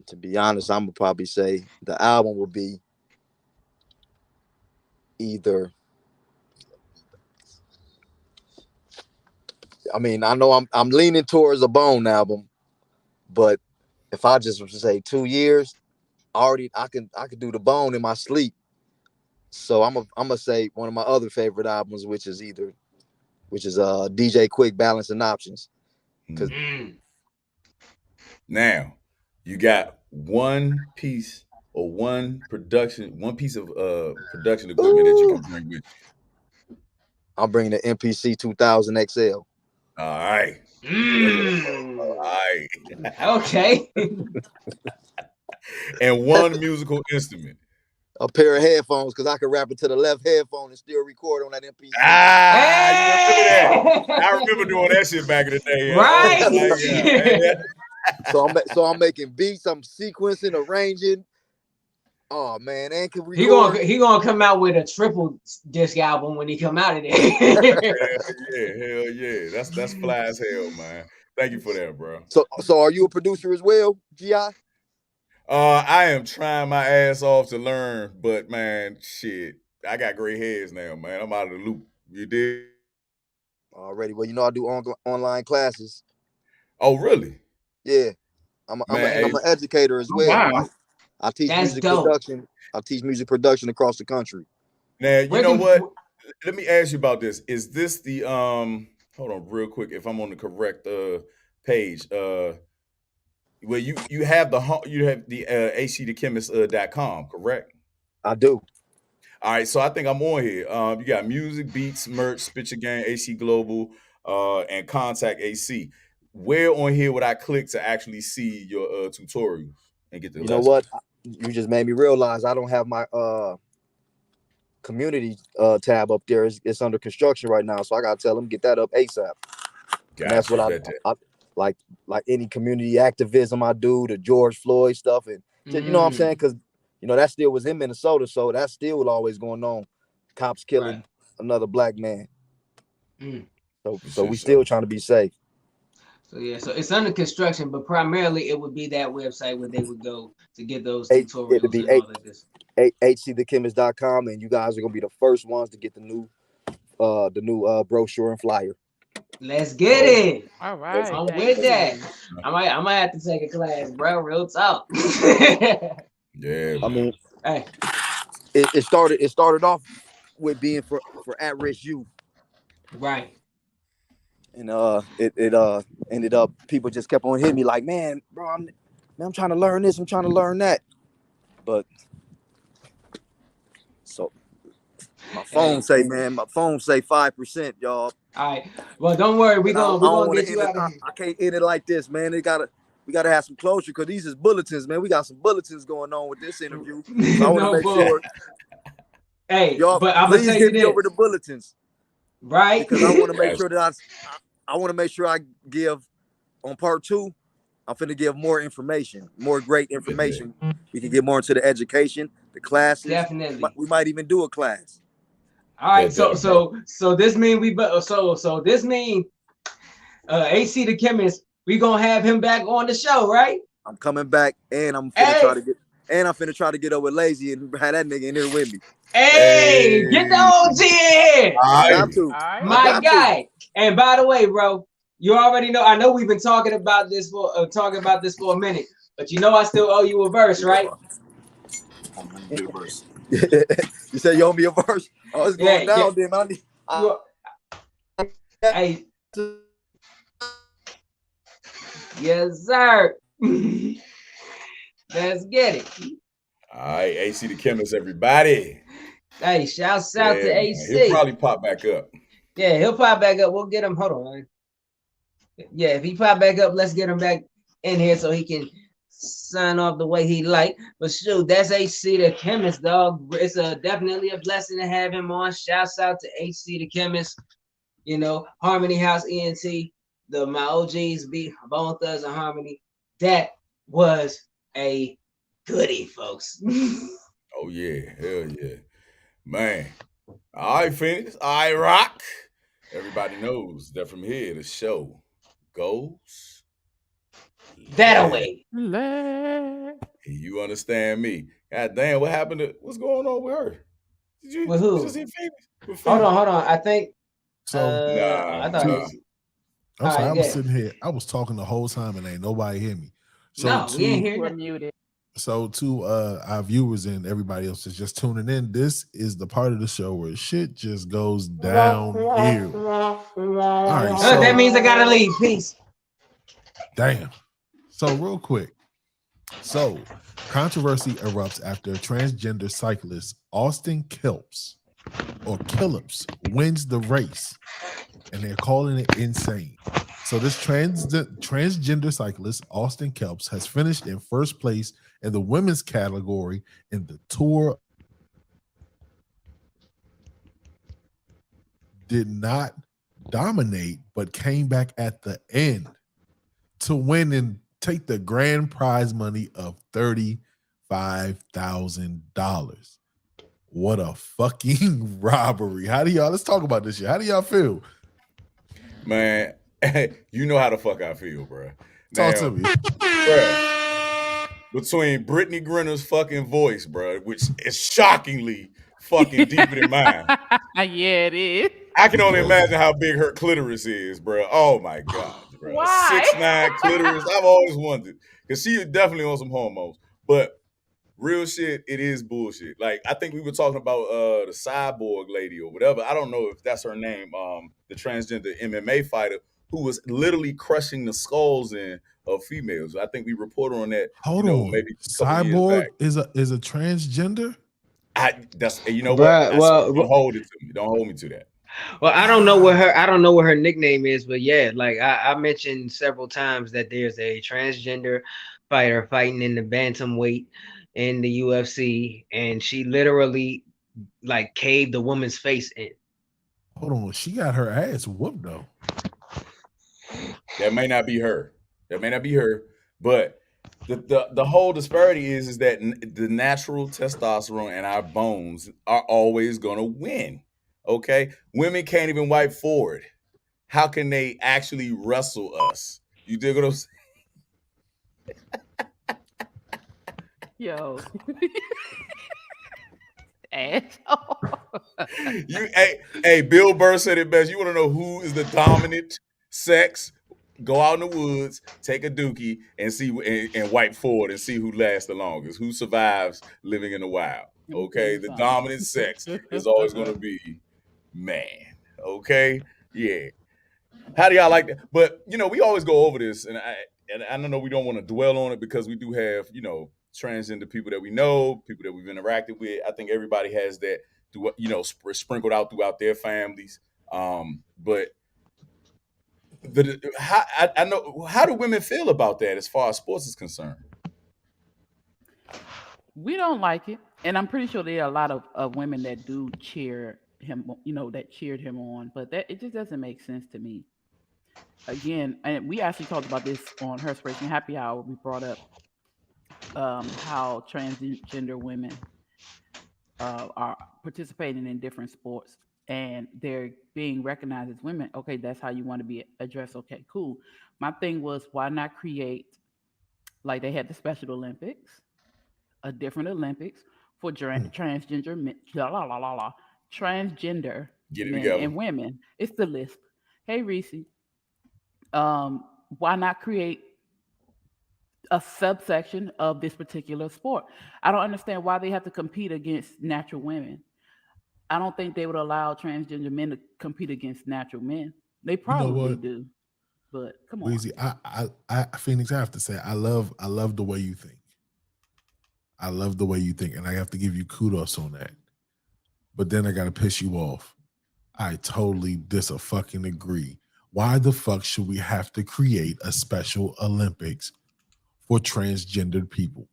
To be honest, I'm gonna probably say the album will be either. I mean, I know I'm leaning towards a Bone album, but if I just was to say 2 years, I can do the Bone in my sleep. So I'm gonna say one of my other favorite albums, which is DJ Quick, Balance and Options. Because now you got one piece of production equipment that you can bring with you. I'm bringing the MPC 2000 XL. All right. All right. Okay. And one musical instrument. A pair of headphones, because I can wrap it to the left headphone and still record on that MPC. Hey! You remember that? I remember doing that shit back in the day. Right. So I'm making beats, I'm sequencing, arranging. Oh man, and can He record. gonna come out with a triple disc album when he come out of there. Hell yeah. That's fly as hell, man. Thank you for that, bro. So are you a producer as well, GI? I am trying my ass off to learn, but man, shit, I got gray hairs now, man. I'm out of the loop. You did? Already. Well, you know I do online classes. Oh, really? Yeah, I'm an educator as well. Wow. I teach That's music dope. production. I teach music production across the country. Now, you know what? Let me ask you about this. Is this the hold on real quick if I'm on the correct page. Well, you have the acthechemist.com, correct? I do. All right, so I think I'm on here. You got music, beats, merch, Spit Your Game, AC Global, and Contact AC. Where on here would I click to actually see your tutorials and get the You know what? You just made me realize I don't have my community tab up there. It's under construction right now, so I gotta tell them get that up ASAP. And that's what I like any community activism I do, the George Floyd stuff, and you know what I'm saying? Because you know that still was in Minnesota, so that still was always going on. Cops killing another black man. So we still trying to be safe. So yeah, so it's under construction, but primarily it would be that website where they would go to get those tutorials It'd be and all of this. hcthechemist.com, and you guys are gonna be the first ones to get the new brochure and flyer. Let's get it. All right. I'm with that. I might have to take a class, bro. Real talk. Yeah. I mean, hey. It started off with being for at-risk youth. Right. And it ended up people just kept on hitting me like, man, bro, I'm trying to learn this, I'm trying to learn that. But so my phone say 5%, y'all. All right. Well, don't worry, we're gonna get you out of here. I can't end it like this, man. We gotta have some closure because these is bulletins, man. We got some bulletins going on with this interview. So I want to make sure. Hey, y'all, but I'm please gonna get me over the bulletins. Right. Because I want to make sure that I want to make sure I give on part 2. I'm finna give more information, more great information. We can get more into the education, the classes. Definitely. We might even do a class. All right. So this mean this mean AC the Chemist, we gonna have him back on the show, right? I'm coming back, and I'm finna try to get over Lazy and have that nigga in here with me. Hey, get the OG in. Got to. My guy. And by the way, bro, you already know. I know we've been talking about this for a minute, but you know I still owe you a verse, right? You said you owe me a verse. Oh, it's going down, then. Hey. Yes, sir. Let's get it. All right, AC the Chemist, everybody. Hey, shouts out to AC. He'll probably pop back up. Yeah, he'll pop back up. We'll get him. Hold on. Yeah, if he pop back up, let's get him back in here so he can sign off the way he like. But shoot, that's AC the Chemist, dog. It's definitely a blessing to have him on. Shouts out to AC the Chemist. You know, Harmony House ENT, my OGs be Bone Thugs and Harmony. That was a goodie, folks. Oh yeah, hell yeah, man. All right, Phoenix. All right, Rock. Everybody knows that from here the show goes. That Let. away. You understand me? God damn, what happened to what's going on with her? Did With you just who? hit Phoenix? With Hold Phoenix? on. I think. So I Nah, thought two, it's. I'm All sorry, right, I was good. sitting here, I was talking the whole time and ain't nobody hear me. So No, we ain't to You hearing were that. muted. our viewers and everybody else that's just tuning in, this is the part of the show where shit just goes downhill. All right, That so means I gotta leave. Peace. damn. So real quick. So controversy erupts after transgender cyclist Austin Kilps wins the race, and they're calling it insane. So this transgender cyclist Austin Kelps has finished in first place in the women's category in the Tour. Did not dominate, but came back at the end to win and take the grand prize money of $35,000. What a fucking robbery. How do y'all, let's talk about this shit. How do y'all feel? man, you know how the fuck I feel, bro. Talk to Now, me. bruh, between Brittany Grenner's fucking voice, bro, which is shockingly fucking deeper than mine. Yeah, it is. I can only imagine how big her clitoris is, bro. Oh my god, bro. Why? 6'9" clitoris. I've always wondered. Because she definitely on some hormones. But real shit, it is bullshit. Like, I think we were talking about the cyborg lady or whatever. I don't know if that's her name, the transgender MMA fighter who was literally crushing the skulls in of females. I think we reported on that, Hold on. maybe a couple years back. Cyborg is a transgender? You know what? Bruh, well, Don't hold it to me. Don't hold me to that. well, I don't know what her nickname is, but yeah, like I mentioned several times that there's a transgender fighter fighting in the bantamweight in the UFC, and she literally like caved the woman's face in. Hold on. She got her ass whooped though. That may not be her. That may not be her. But the whole disparity is that the natural testosterone in our bones are always gonna win. Okay, women can't even wipe forward. How can they actually wrestle us? You dig what I'm saying? Yo. Asshole. Hey, Bill Burr said it best. You want to know who is the dominant sex? Go out in the woods, take a dookie, and see and wipe forward and see who lasts the longest, who survives living in the wild. Let me tell Okay, you the something. dominant sex is always going to be man. Okay, yeah. How do y'all like that? But we always go over this, and I don't know we don't want to dwell on it because we do have transgender people that we know, people that we've interacted with. I think everybody has that sprinkled out throughout their families. But I know, how do women feel about that as far as sports is concerned? We don't like it. And I'm pretty sure there are a lot of women that do cheer him, that cheered him on, but that it just doesn't make sense to me. Again, and we actually talked about this on Her Spiration Happy Hour. We brought up how transgender women are participating in different sports and they're being recognized as women. Okay, that's how you want to be addressed. Okay, cool. My thing was, why not create, like they had the Special Olympics, a different Olympics for transgender men, transgender Get it men together. and women. It's the list. Hey, Reese, why not create a subsection of this particular sport? I don't understand why they have to compete against natural women. I don't think they would allow transgender men to compete against natural men. They You know probably what, do, but come on. Weezy, Phoenix, I have to say, I love the way you think. I love the way you think, and I have to give you kudos on that. But then I gotta piss you off. I totally fucking agree. Why the fuck should we have to create a Special Olympics for transgendered people?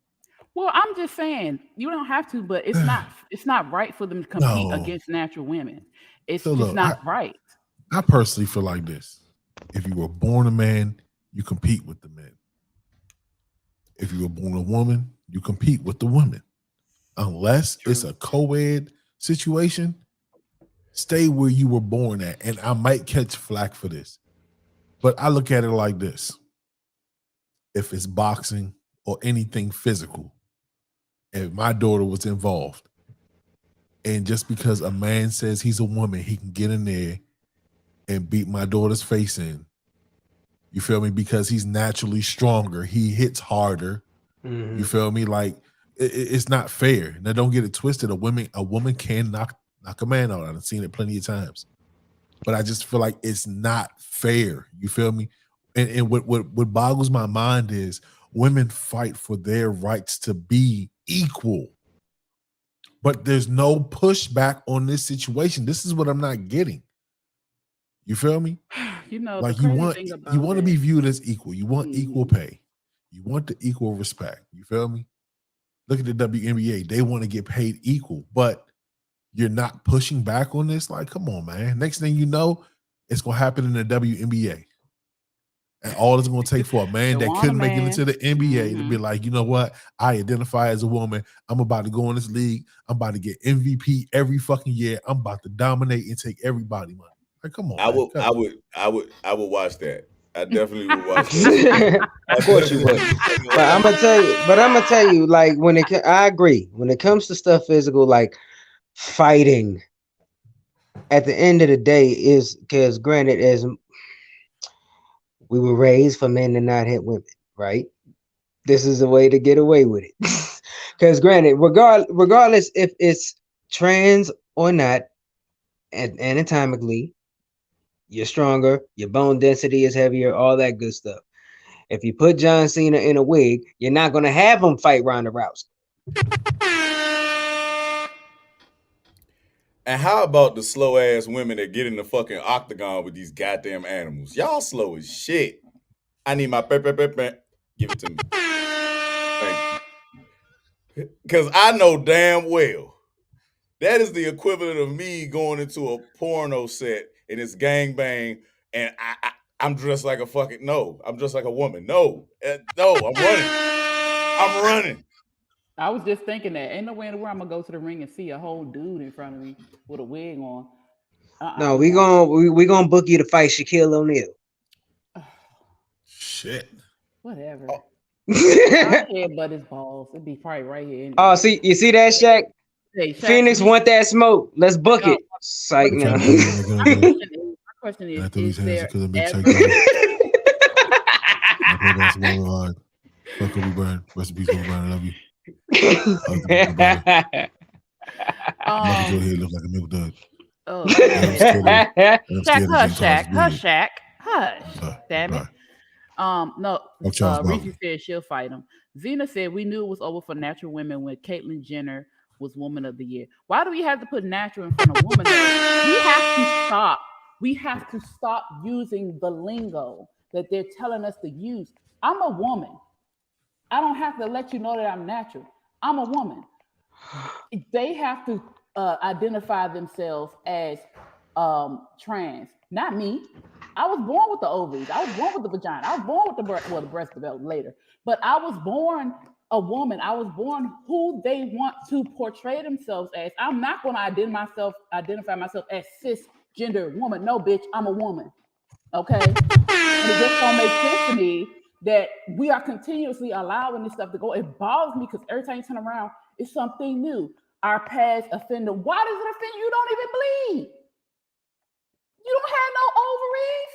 Well, I'm just saying you don't have to, but it's not right for them to compete No. against natural women. It's So just look, not right. I personally feel like this. If you were born a man, you compete with the men. If you were born a woman, you compete with the women. Unless it's a co-ed situation, Stay where you were born at. And I might catch flack for this, but I look at it like this. If it's boxing or anything physical, if my daughter was involved, and just because a man says he's a woman, he can get in there and beat my daughter's face in. You feel me? Because he's naturally stronger. He hits harder. Mhm. You feel me? Like it's not fair. Now, don't get it twisted. A woman can knock a man out. I've seen it plenty of times. But I just feel like it's not fair. You feel me? And what boggles my mind is women fight for their rights to be equal. But there's no pushback on this situation. This is what I'm not getting. You feel me? You know, Like the you crazy want thing you about want to that, be viewed as equal. You want equal Mhm. pay. You want the equal respect. You feel me? Look at the WNBA. They want to get paid equal, but you're not pushing back on this. Like, come on, man. Next thing you know, it's gonna happen in the WNBA. And all it's going to take for a man They that want a couldn't make it into man. the NBA to be Mhm. like, you know what? I identify as a woman. I'm about to go in this league. I'm about to get MVP every fucking year. I'm about to dominate and take everybody money. Like, come on, I man. would, Cut I it. would, I would, I would watch that. I definitely would watch that. I Of course you definitely would. ain't gonna But lie. I'm gonna tell you, like I agree. When it comes to stuff physical, like fighting, at the end of the day, is because granted, as we were raised for men to not hit women, right? This is a way to get away with it. Because granted, regardless if it's trans or not, anatomically, you're stronger, your bone density is heavier, all that good stuff. If you put John Cena in a wig, you're not gonna have him fight Ronda Rousey. And how about the slow ass women that get in the fucking octagon with these goddamn animals? Y'all slow as shit. I need my give it to me. Thank you. Because I know damn well that is the equivalent of me going into a porno set and it's gangbang and I'm dressed like a fucking no. I'm dressed like a woman. No, no, I'm running. I'm running. I was just thinking that ain't no way in the world I'm gonna go to the ring and see a whole dude in front of me with a wig on. No, I'm going. we gonna book you to fight Shaquille O'Neal. Shit. Whatever. Oh, I'll headbutt his balls. It'd be probably right here Oh, anyway. you see that, Shaq? Hey, Shaq, Phoenix want that smoke. Let's book no, it. Psych but What now. y'all doing? What y'all gonna do? my question And I throw is these hands there because a big check ever? down. I play basketball real hard. Fuck Kobe Bryant. Rest in peace, Kobe Bryant. I love you. Michael Jordan here looks like a milk dud. Oh, And I'm scared of Shaq, hush, James Harden's Shaq, hush, beard. Shaq, hush. Sorry. Damn it. Sorry. No, Fuck Charles Reese Barkley. said she'll fight him. Zena said we knew it was over for natural women when Caitlyn Jenner was Woman of the Year. Why do we have to put natural in front of woman? We have to stop. We have to stop using the lingo that they're telling us to use. I'm a woman. I don't have to let you know that I'm natural. I'm a woman. They have to identify themselves as trans, not me. I was born with the ovaries. I was born with the vagina. I was born with the breast. Well, the breast developed later, but I was born a woman. I was born who they want to portray themselves as. I'm not going to identify myself as cisgender woman. No, bitch, I'm a woman. Okay, and it just don't make sense to me that we are continuously allowing this stuff to go. It bothers me because every time you turn around, it's something new. Our past offender. Why does it offend you? You don't even bleed. You don't have no ovaries.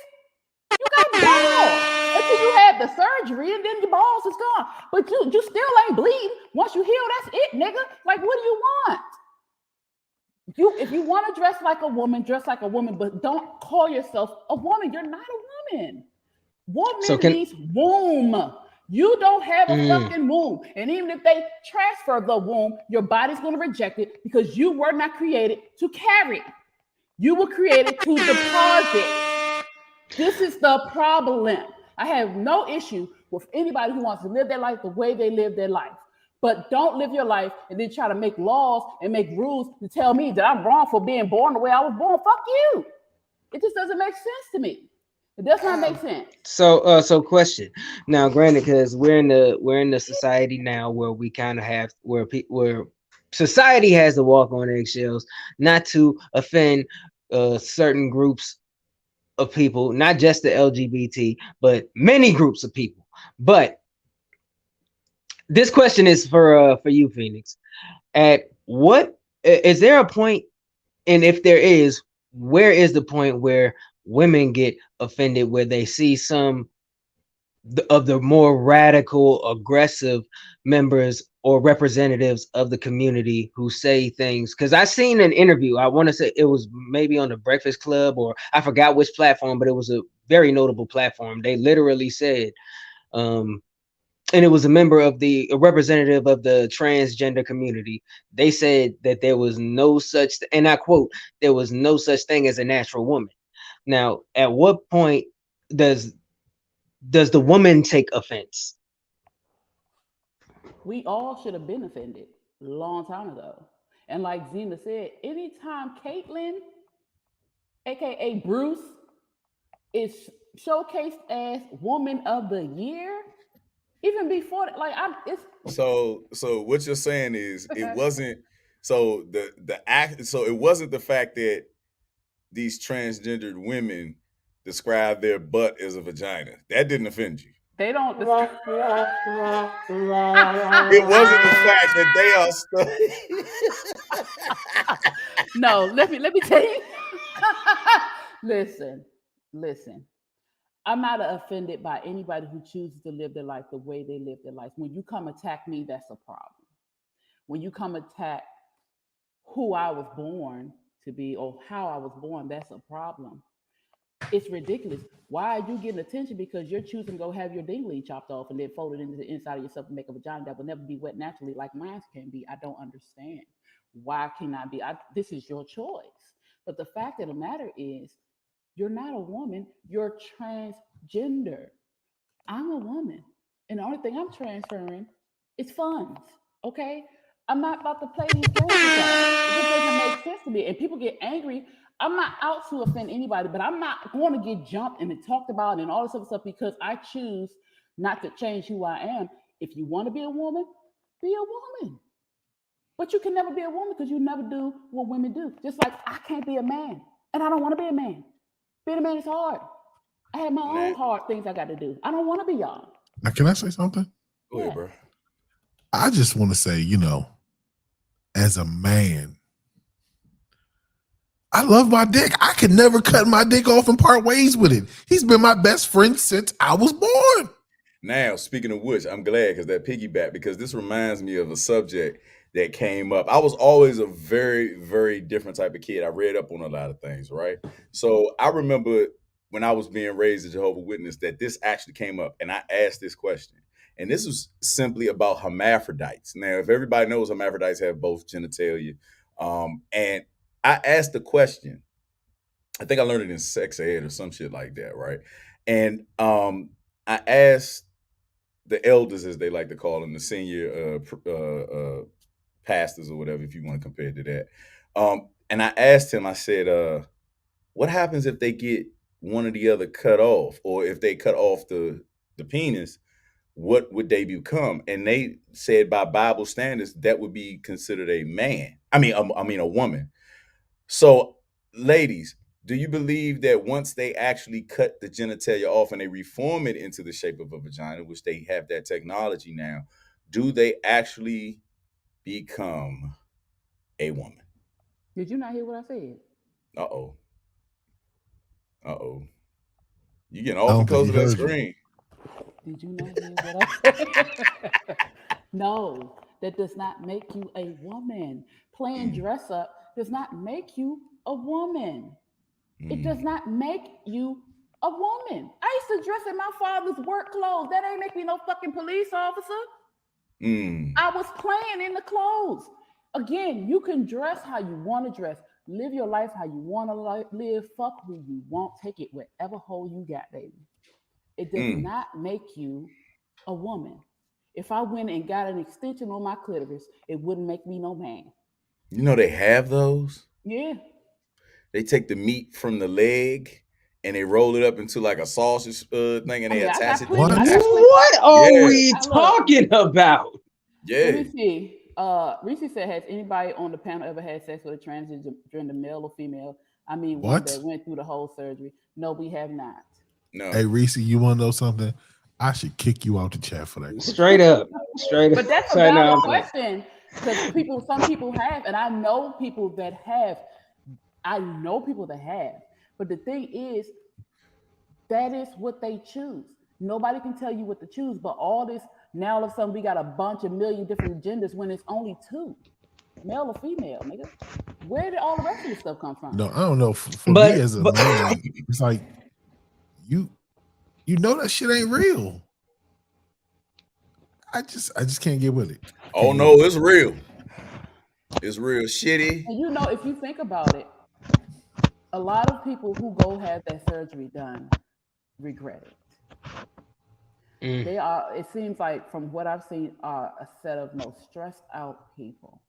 You got balls until you had the surgery, and then your balls is gone. But you still ain't bleeding. Once you heal, that's it, nigga. Like, what do you want? If you want to dress like a woman, dress like a woman, but don't call yourself a woman. You're not a woman. Woman means womb. You don't have a fucking womb. And even if they transfer the womb, your body's going to reject it because you were not created to carry. You were created to deposit. This is the problem. I have no issue with anybody who wants to live their life the way they live their life. But don't live your life and then try to make laws and make rules to tell me that I'm wrong for being born the way I was born. Fuck you. It just doesn't make sense to me. It does not make sense. So question. Now, granted, because we're in the society now where we kind of have where society has to walk on eggshells, not to offend certain groups of people, not just the LGBT, but many groups of people. But this question is for you, Phoenix. At what is there a point, and if there is, where is the point where women get offended, where they see some of the more radical, aggressive members or representatives of the community who say things? Because I seen an interview, I want to say it was maybe on the Breakfast Club, or I forgot which platform, but it was a very notable platform. They literally said, and it was a representative of the transgender community. They said that there was no such, and I quote, there was no such thing as a natural woman. Now, at what point does the woman take offense? We all should have been offended a long time ago. And like Zena said, anytime Caitlyn, aka Bruce, is showcased as Woman of the Year, even before that, like it's So what you're saying is it wasn't so the act so it wasn't the fact that these transgendered women describe their butt as a vagina. That didn't offend you. they don't. It wasn't the fact that they are No, let me tell you. listen. I'm not offended by anybody who chooses to live their life the way they live their life. When you come attack me, that's a problem. When you come attack who I was born to be or how I was born, that's a problem. It's ridiculous. Why are you getting attention? Because you're choosing to go have your dingling chopped off and then folded into the inside of yourself and make a vagina that will never be wet naturally like mine can be. I don't understand. Why can I be? This is your choice. But the fact of the matter is, you're not a woman, you're transgender. I'm a woman. And the only thing I'm transferring is funds. Okay? I'm not about to play these games with y'all. It just doesn't make sense to me. And people get angry. I'm not out to offend anybody, but I'm not going to get jumped and talked about and all this other stuff because I choose not to change who I am. If you want to be a woman, be a woman. But you can never be a woman because you never do what women do. Just like I can't be a man, and I don't want to be a man. Being a man is hard. I have my own hard things I got to do. I don't want to be y'all. Now, can I say something? Go ahead, bro. I just want to say, as a man, I love my dick. I could never cut my dick off and part ways with it. He's been my best friend since I was born. Now, speaking of which, I'm glad because that piggyback, because this reminds me of a subject that came up. I was always a very, very different type of kid. I read up on a lot of things, right? So I remember when I was being raised a Jehovah's Witness that this actually came up, and I asked this question. And this was simply about hermaphrodites. Now, if everybody knows hermaphrodites have both genitalia, and I asked the question, I think I learned it in sex ed or some shit like that, right? And I asked the elders, as they like to call them, the senior pastors or whatever, if you want to compare it to that. And I asked him, I said, what happens if they get one or the other cut off, or if they cut off the penis, what would they become? And they said by Bible standards, that would be considered a man. I mean, a woman. So, ladies, do you believe that once they actually cut the genitalia off and they reform it into the shape of a vagina, which they have that technology now, do they actually become a woman? Did you not hear what I said? Uh-oh. You getting awful close to that screen. Did you not hear what I said? No, that does not make you a woman. Playing dress up does not make you a woman. It does not make you a woman. I used to dress in my father's work clothes. That ain't make me no fucking police officer. I was playing in the clothes. Again, you can dress how you want to dress. Live your life how you want to live. Fuck who you want. Take it wherever hole you got, baby. It does not make you a woman. If I went and got an extension on my clitoris, it wouldn't make me no man. You know they have those? Yeah. They take the meat from the leg and they roll it up into like a sausage thing, and they attach it. What are we talking about? Yeah. Let me see. Reese said, has anybody on the panel ever had sex with a transgender male or female? I mean, one What? that went through the whole surgery. No, we have not. No. Hey, Reese, you want to know something? I should kick you out the chat for that question. Straight up. But that's a Sorry, no, valid I'm playing. question because some people have, and I know people that have. But the thing is, that is what they choose. Nobody can tell you what to choose. But all this now, all of a sudden, we got a bunch of million different genders when it's only two, male or female, nigga. Where did all the rest of this stuff come from? No, I don't know. For But- me as a but- man, it's like you know that shit ain't real. I just can't get with it. Oh no, it's real. It's real shitty. And you know, if you think about it, a lot of people who go have that surgery done regret it. They are, it seems like from what I've seen, are a set of most stressed out people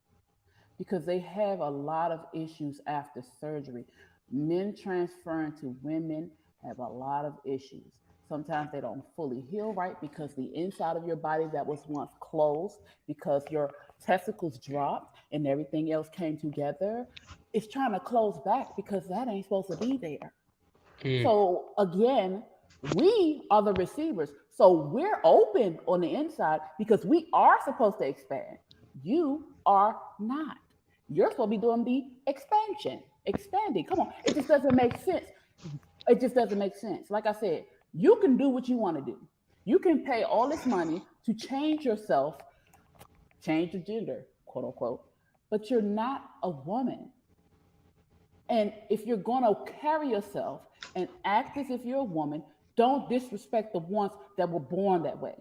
because they have a lot of issues after surgery. Men transferring to women have a lot of issues. Sometimes they don't fully heal right because the inside of your body that was once closed, because your testicles dropped and everything else came together, it's trying to close back because that ain't supposed to be there. So again, we are the receivers. So we're open on the inside because we are supposed to expand. You are not. You're supposed to be doing the expanding. Come on. It just doesn't make sense. Like I said, you can do what you want to do. You can pay all this money to change yourself, change your gender, quote unquote, but you're not a woman. And if you're going to carry yourself and act as if you're a woman, don't disrespect the ones that were born that way.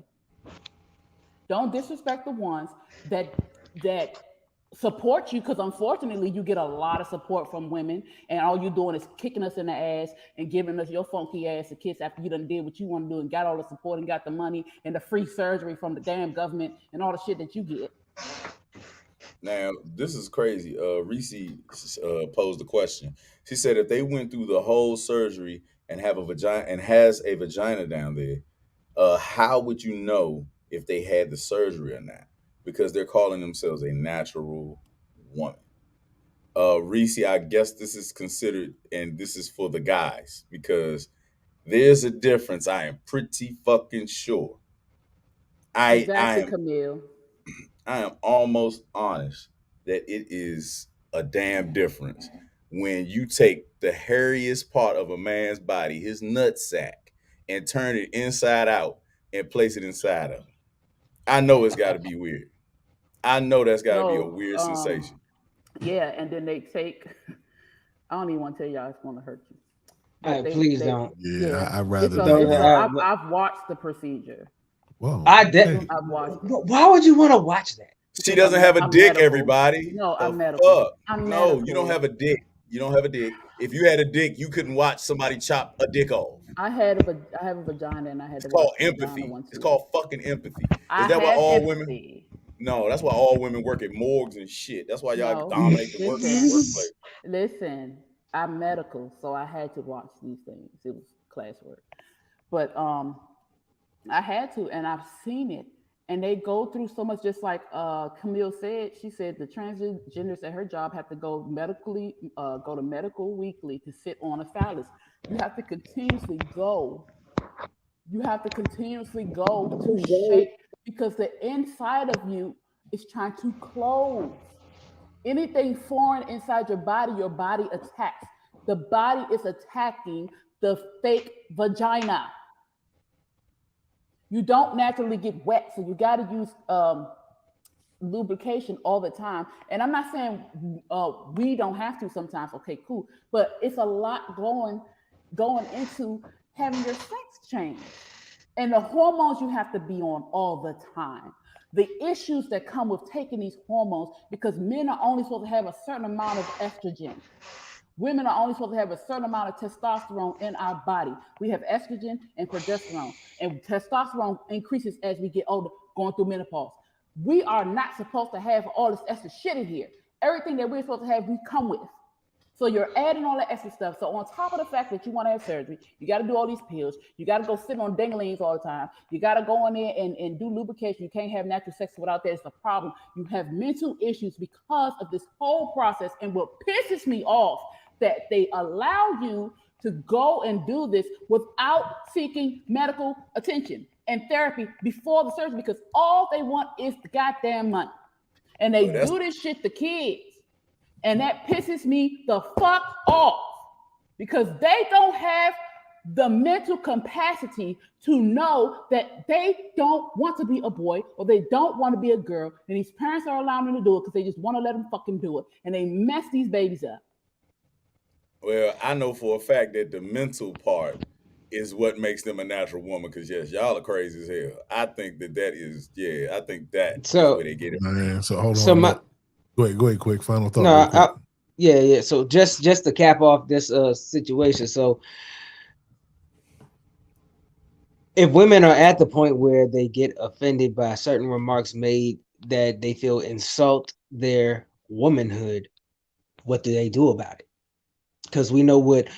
Don't disrespect the ones that support you, because unfortunately you get a lot of support from women, and all you're doing is kicking us in the ass and giving us your funky ass a kiss after you done did what you want to do and got all the support and got the money and the free surgery from the damn government and all the shit that you get. Now, this is crazy. Reese posed the question. She said if they went through the whole surgery and have a vagina and has a vagina down there, how would you know if they had the surgery or not? Because they're calling themselves a natural woman. Reese, I guess this is considered, and this is for the guys, because there's a difference. I am pretty fucking sure. Exactly, Camille. I am almost honest that it is a damn difference when you take the hairiest part of a man's body, his nutsack, and turn it inside out and place it inside of him. I know it's got to be weird. I know that's got to be a weird sensation. Yeah, and then they take. I don't even want to tell y'all it's going to hurt you. Please don't. Yeah, I'd rather I've watched the procedure. Whoa, I've watched. Why would you want to watch that? She doesn't have a dick, everybody. No, I'm medical. No, you don't have a dick. You don't have a dick. If you had a dick, you couldn't watch somebody chop a dick off. I have a vagina, and I had to. It's called empathy. It's called fucking empathy. Is that why all women? No, that's why all women work at morgues and shit. That's why y'all dominate the workplace. Listen, I'm medical, so I had to watch these things. It was classwork, but I had to, and I've seen it. And they go through so much, just like Camille said. She said the transgenders at her job have to go to Medical Weekly to sit on a phallus. You have to continuously go. To shape, because the inside of you is trying to close. Anything foreign inside your body attacks. The body is attacking the fake vagina. You don't naturally get wet, so you got to use lubrication all the time. And I'm not saying we don't have to sometimes. Okay, cool. But it's a lot going into having your sex change. And the hormones you have to be on all the time. The issues that come with taking these hormones, because men are only supposed to have a certain amount of estrogen. Women are only supposed to have a certain amount of testosterone in our body. We have estrogen and progesterone, and testosterone increases as we get older, going through menopause. We are not supposed to have all this extra shit in here. Everything that we're supposed to have, we come with. So you're adding all that extra stuff. So on top of the fact that you want to have surgery, you got to do all these pills. You got to go sit on dinglings all the time. You got to go in there and do lubrication. You can't have natural sex without that. It's a problem. You have mental issues because of this whole process. And what pisses me off, that they allow you to go and do this without seeking medical attention and therapy before the surgery, because all they want is the goddamn money. And they do this shit to kids. And that pisses me the fuck off, because they don't have the mental capacity to know that they don't want to be a boy or they don't want to be a girl. And these parents are allowing them to do it because they just want to let them fucking do it. And they mess these babies up. Well, I know for a fact that the mental part is what makes them a natural woman. Because yes, y'all are crazy as hell. I think that is, I think that is where they get it. Man, so hold on. Go ahead, quick. Final thought. No, yeah. So just to cap off this situation. So if women are at the point where they get offended by certain remarks made that they feel insult their womanhood, what do they do about it? Because we know what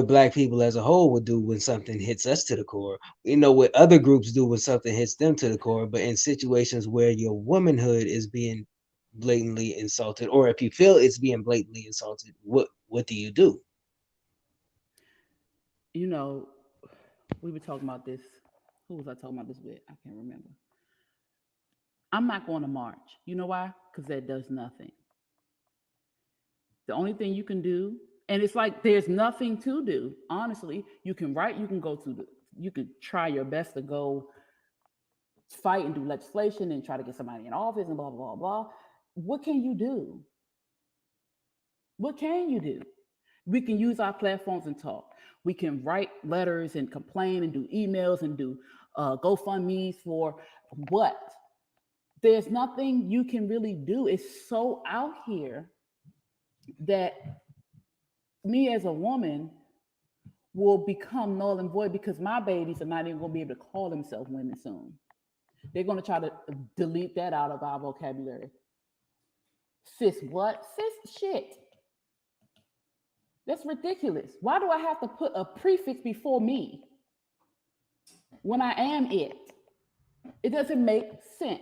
Black people as a whole would do when something hits us to the core. We know what other groups do when something hits them to the core. But in situations where your womanhood is being blatantly insulted, or if you feel it's being blatantly insulted, what do you do? You know, we were talking about this. Who was I talking about this with? I can't remember. I'm not going to march. You know why? Because that does nothing. The only thing you can do, and it's like there's nothing to do. Honestly, you can write. You can you can try your best to go fight and do legislation and try to get somebody in office and blah blah blah. What can you do? What can you do? We can use our platforms and talk. We can write letters and complain and do emails and do GoFundMe's for what? There's nothing you can really do. It's so out here that me as a woman will become null and void, because my babies are not even going to be able to call themselves women soon. They're going to try to delete that out of our vocabulary. Cis what? Cis shit. That's ridiculous. Why do I have to put a prefix before me when I am it? It doesn't make sense.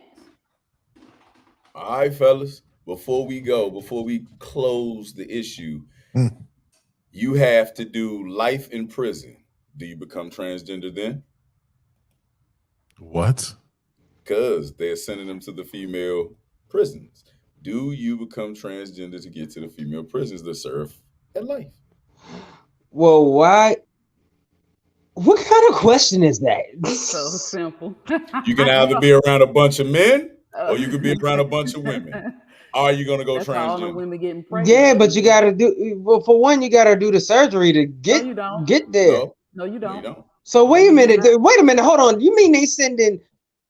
All right, fellas. Before we close the issue, you have to do life in prison. Do you become transgender then? What? Because they're sending them to the female prisons. Do you become transgender to get to the female prisons to serve at life? Well, why? What kind of question is that? So simple. You can either be around a bunch of men or you can be around a bunch of women. Are you gonna go That's transgender? all the women getting pregnant. Yeah, but you gotta do. Well, for one, you gotta do the surgery to get there. No, you don't. So wait a minute. Hold on. You mean they sending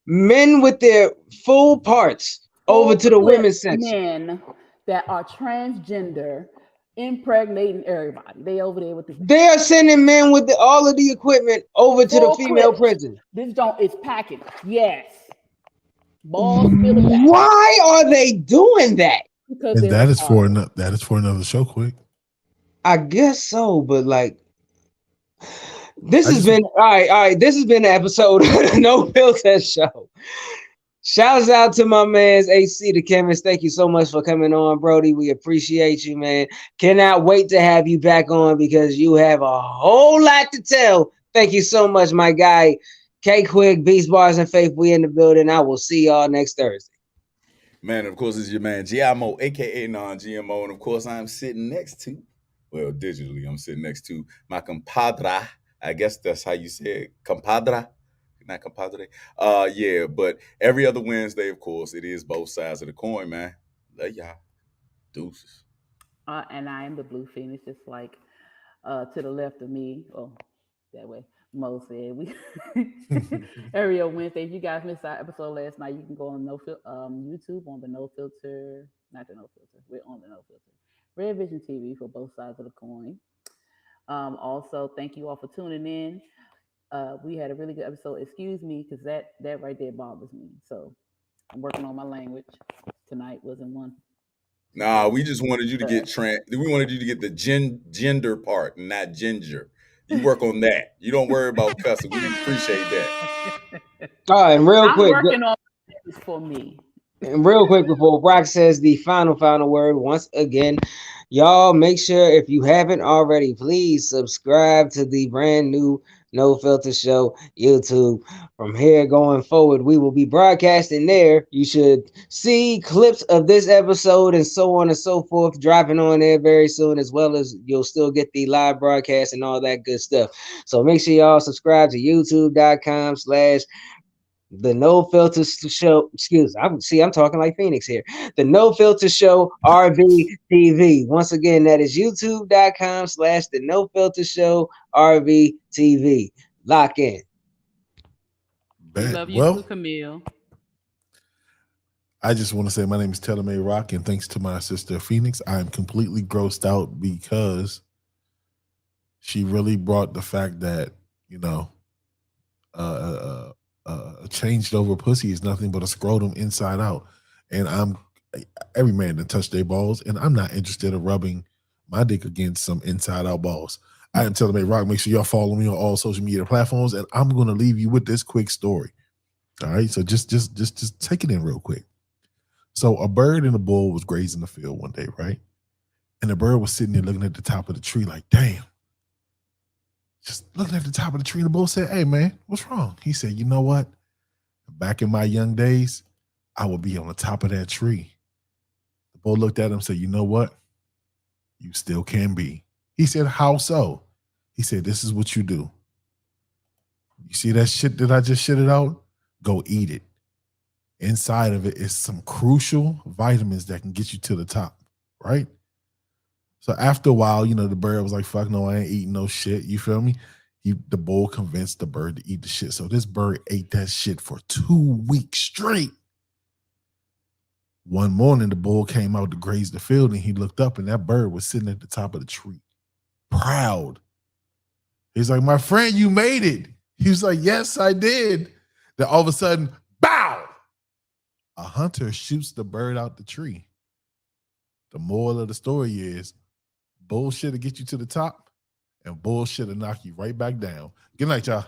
men with their full parts over to the women's section? Men that are transgender, impregnating everybody. They over there with the. They are sending men with all of the equipment over to the female prison. This is packaged. Yes. Why are they doing that? Because that is for another show. Quick. I guess so, but like, this has been all right. This has been the episode of the No Filter Show. Shouts out to my man's AC the Chemist. Thank you so much for coming on, Brody. We appreciate you, man. Cannot wait to have you back on because you have a whole lot to tell. Thank you so much, my guy. K Quick, Beast Bars and Faith. We in the building. I will see y'all next Thursday. Man, of course, it's your man GMO, aka non-GMO, and of course, I'm sitting next to, well, digitally, I'm sitting next to my compadre. I guess that's how you say it, compadre. Not compadre. Yeah, but every other Wednesday, of course, it is both sides of the coin, man. Love y'all. Deuces. And I am the Blue Phoenix, just like to the left of me. Oh, that way. Mo said we every other Wednesday. If you guys missed our episode last night, you can go on YouTube on the No Filter, not the No Filter. We're on the No Filter. Red Vision TV for both sides of the coin. Also, thank you all for tuning in. We had a really good episode. Excuse me, because that right there bothers me. So I'm working on my language. Tonight wasn't one. Nah, we just wanted you to get we wanted you to get the gender part and not ginger. You work on that. You don't worry about cussing. We appreciate that. All right, and real I'm quick, working on this for me. and real quick before Brock says the final word once again, y'all make sure if you haven't already, please subscribe to the brand new No Filter Show YouTube. From here going forward, we will be broadcasting there. You should see clips of this episode and so on and so forth dropping on there very soon, as well as you'll still get the live broadcast and all that good stuff. So make sure y'all subscribe to youtube.com/ the No Filter Show. I'm talking like Phoenix here. The No Filter Show RV TV. Once again, that is youtube.com/ the No Filter Show RV TV. Lock in. We Bet. love you Well, too, Camille. I just want to say my name is Taylor May Rock, and thanks to my sister Phoenix, I am completely grossed out because she really brought the fact that, you know, a changed over pussy is nothing but a scrotum inside out. And every man that touch their balls, and I'm not interested in rubbing my dick against some inside out balls. I am Taylor May Rock. Make sure y'all follow me on all social media platforms, and I'm going to leave you with this quick story. All right, so just take it in real quick. So a bird and a bull was grazing the field one day, right? And the bird was sitting there looking at the top of the tree like, damn. Just looking at the top of the tree, and the bull said, hey, man, what's wrong? He said, you know what? Back in my young days, I would be on the top of that tree. The bull looked at him and said, you know what? You still can be. He said, how so? He said, this is what you do. You see that shit that I just shitted out? Go eat it. Inside of it is some crucial vitamins that can get you to the top, right? So after a while, you know, the bird was like, fuck no, I ain't eating no shit. You feel me? The bull convinced the bird to eat the shit. So this bird ate that shit for 2 weeks straight. One morning, the bull came out to graze the field, and he looked up, and that bird was sitting at the top of the tree, proud. He's like, my friend, you made it. He was like, yes, I did. Then all of a sudden, bow! A hunter shoots the bird out the tree. The moral of the story is bullshit will get you to the top, and bullshit will knock you right back down. Good night, y'all.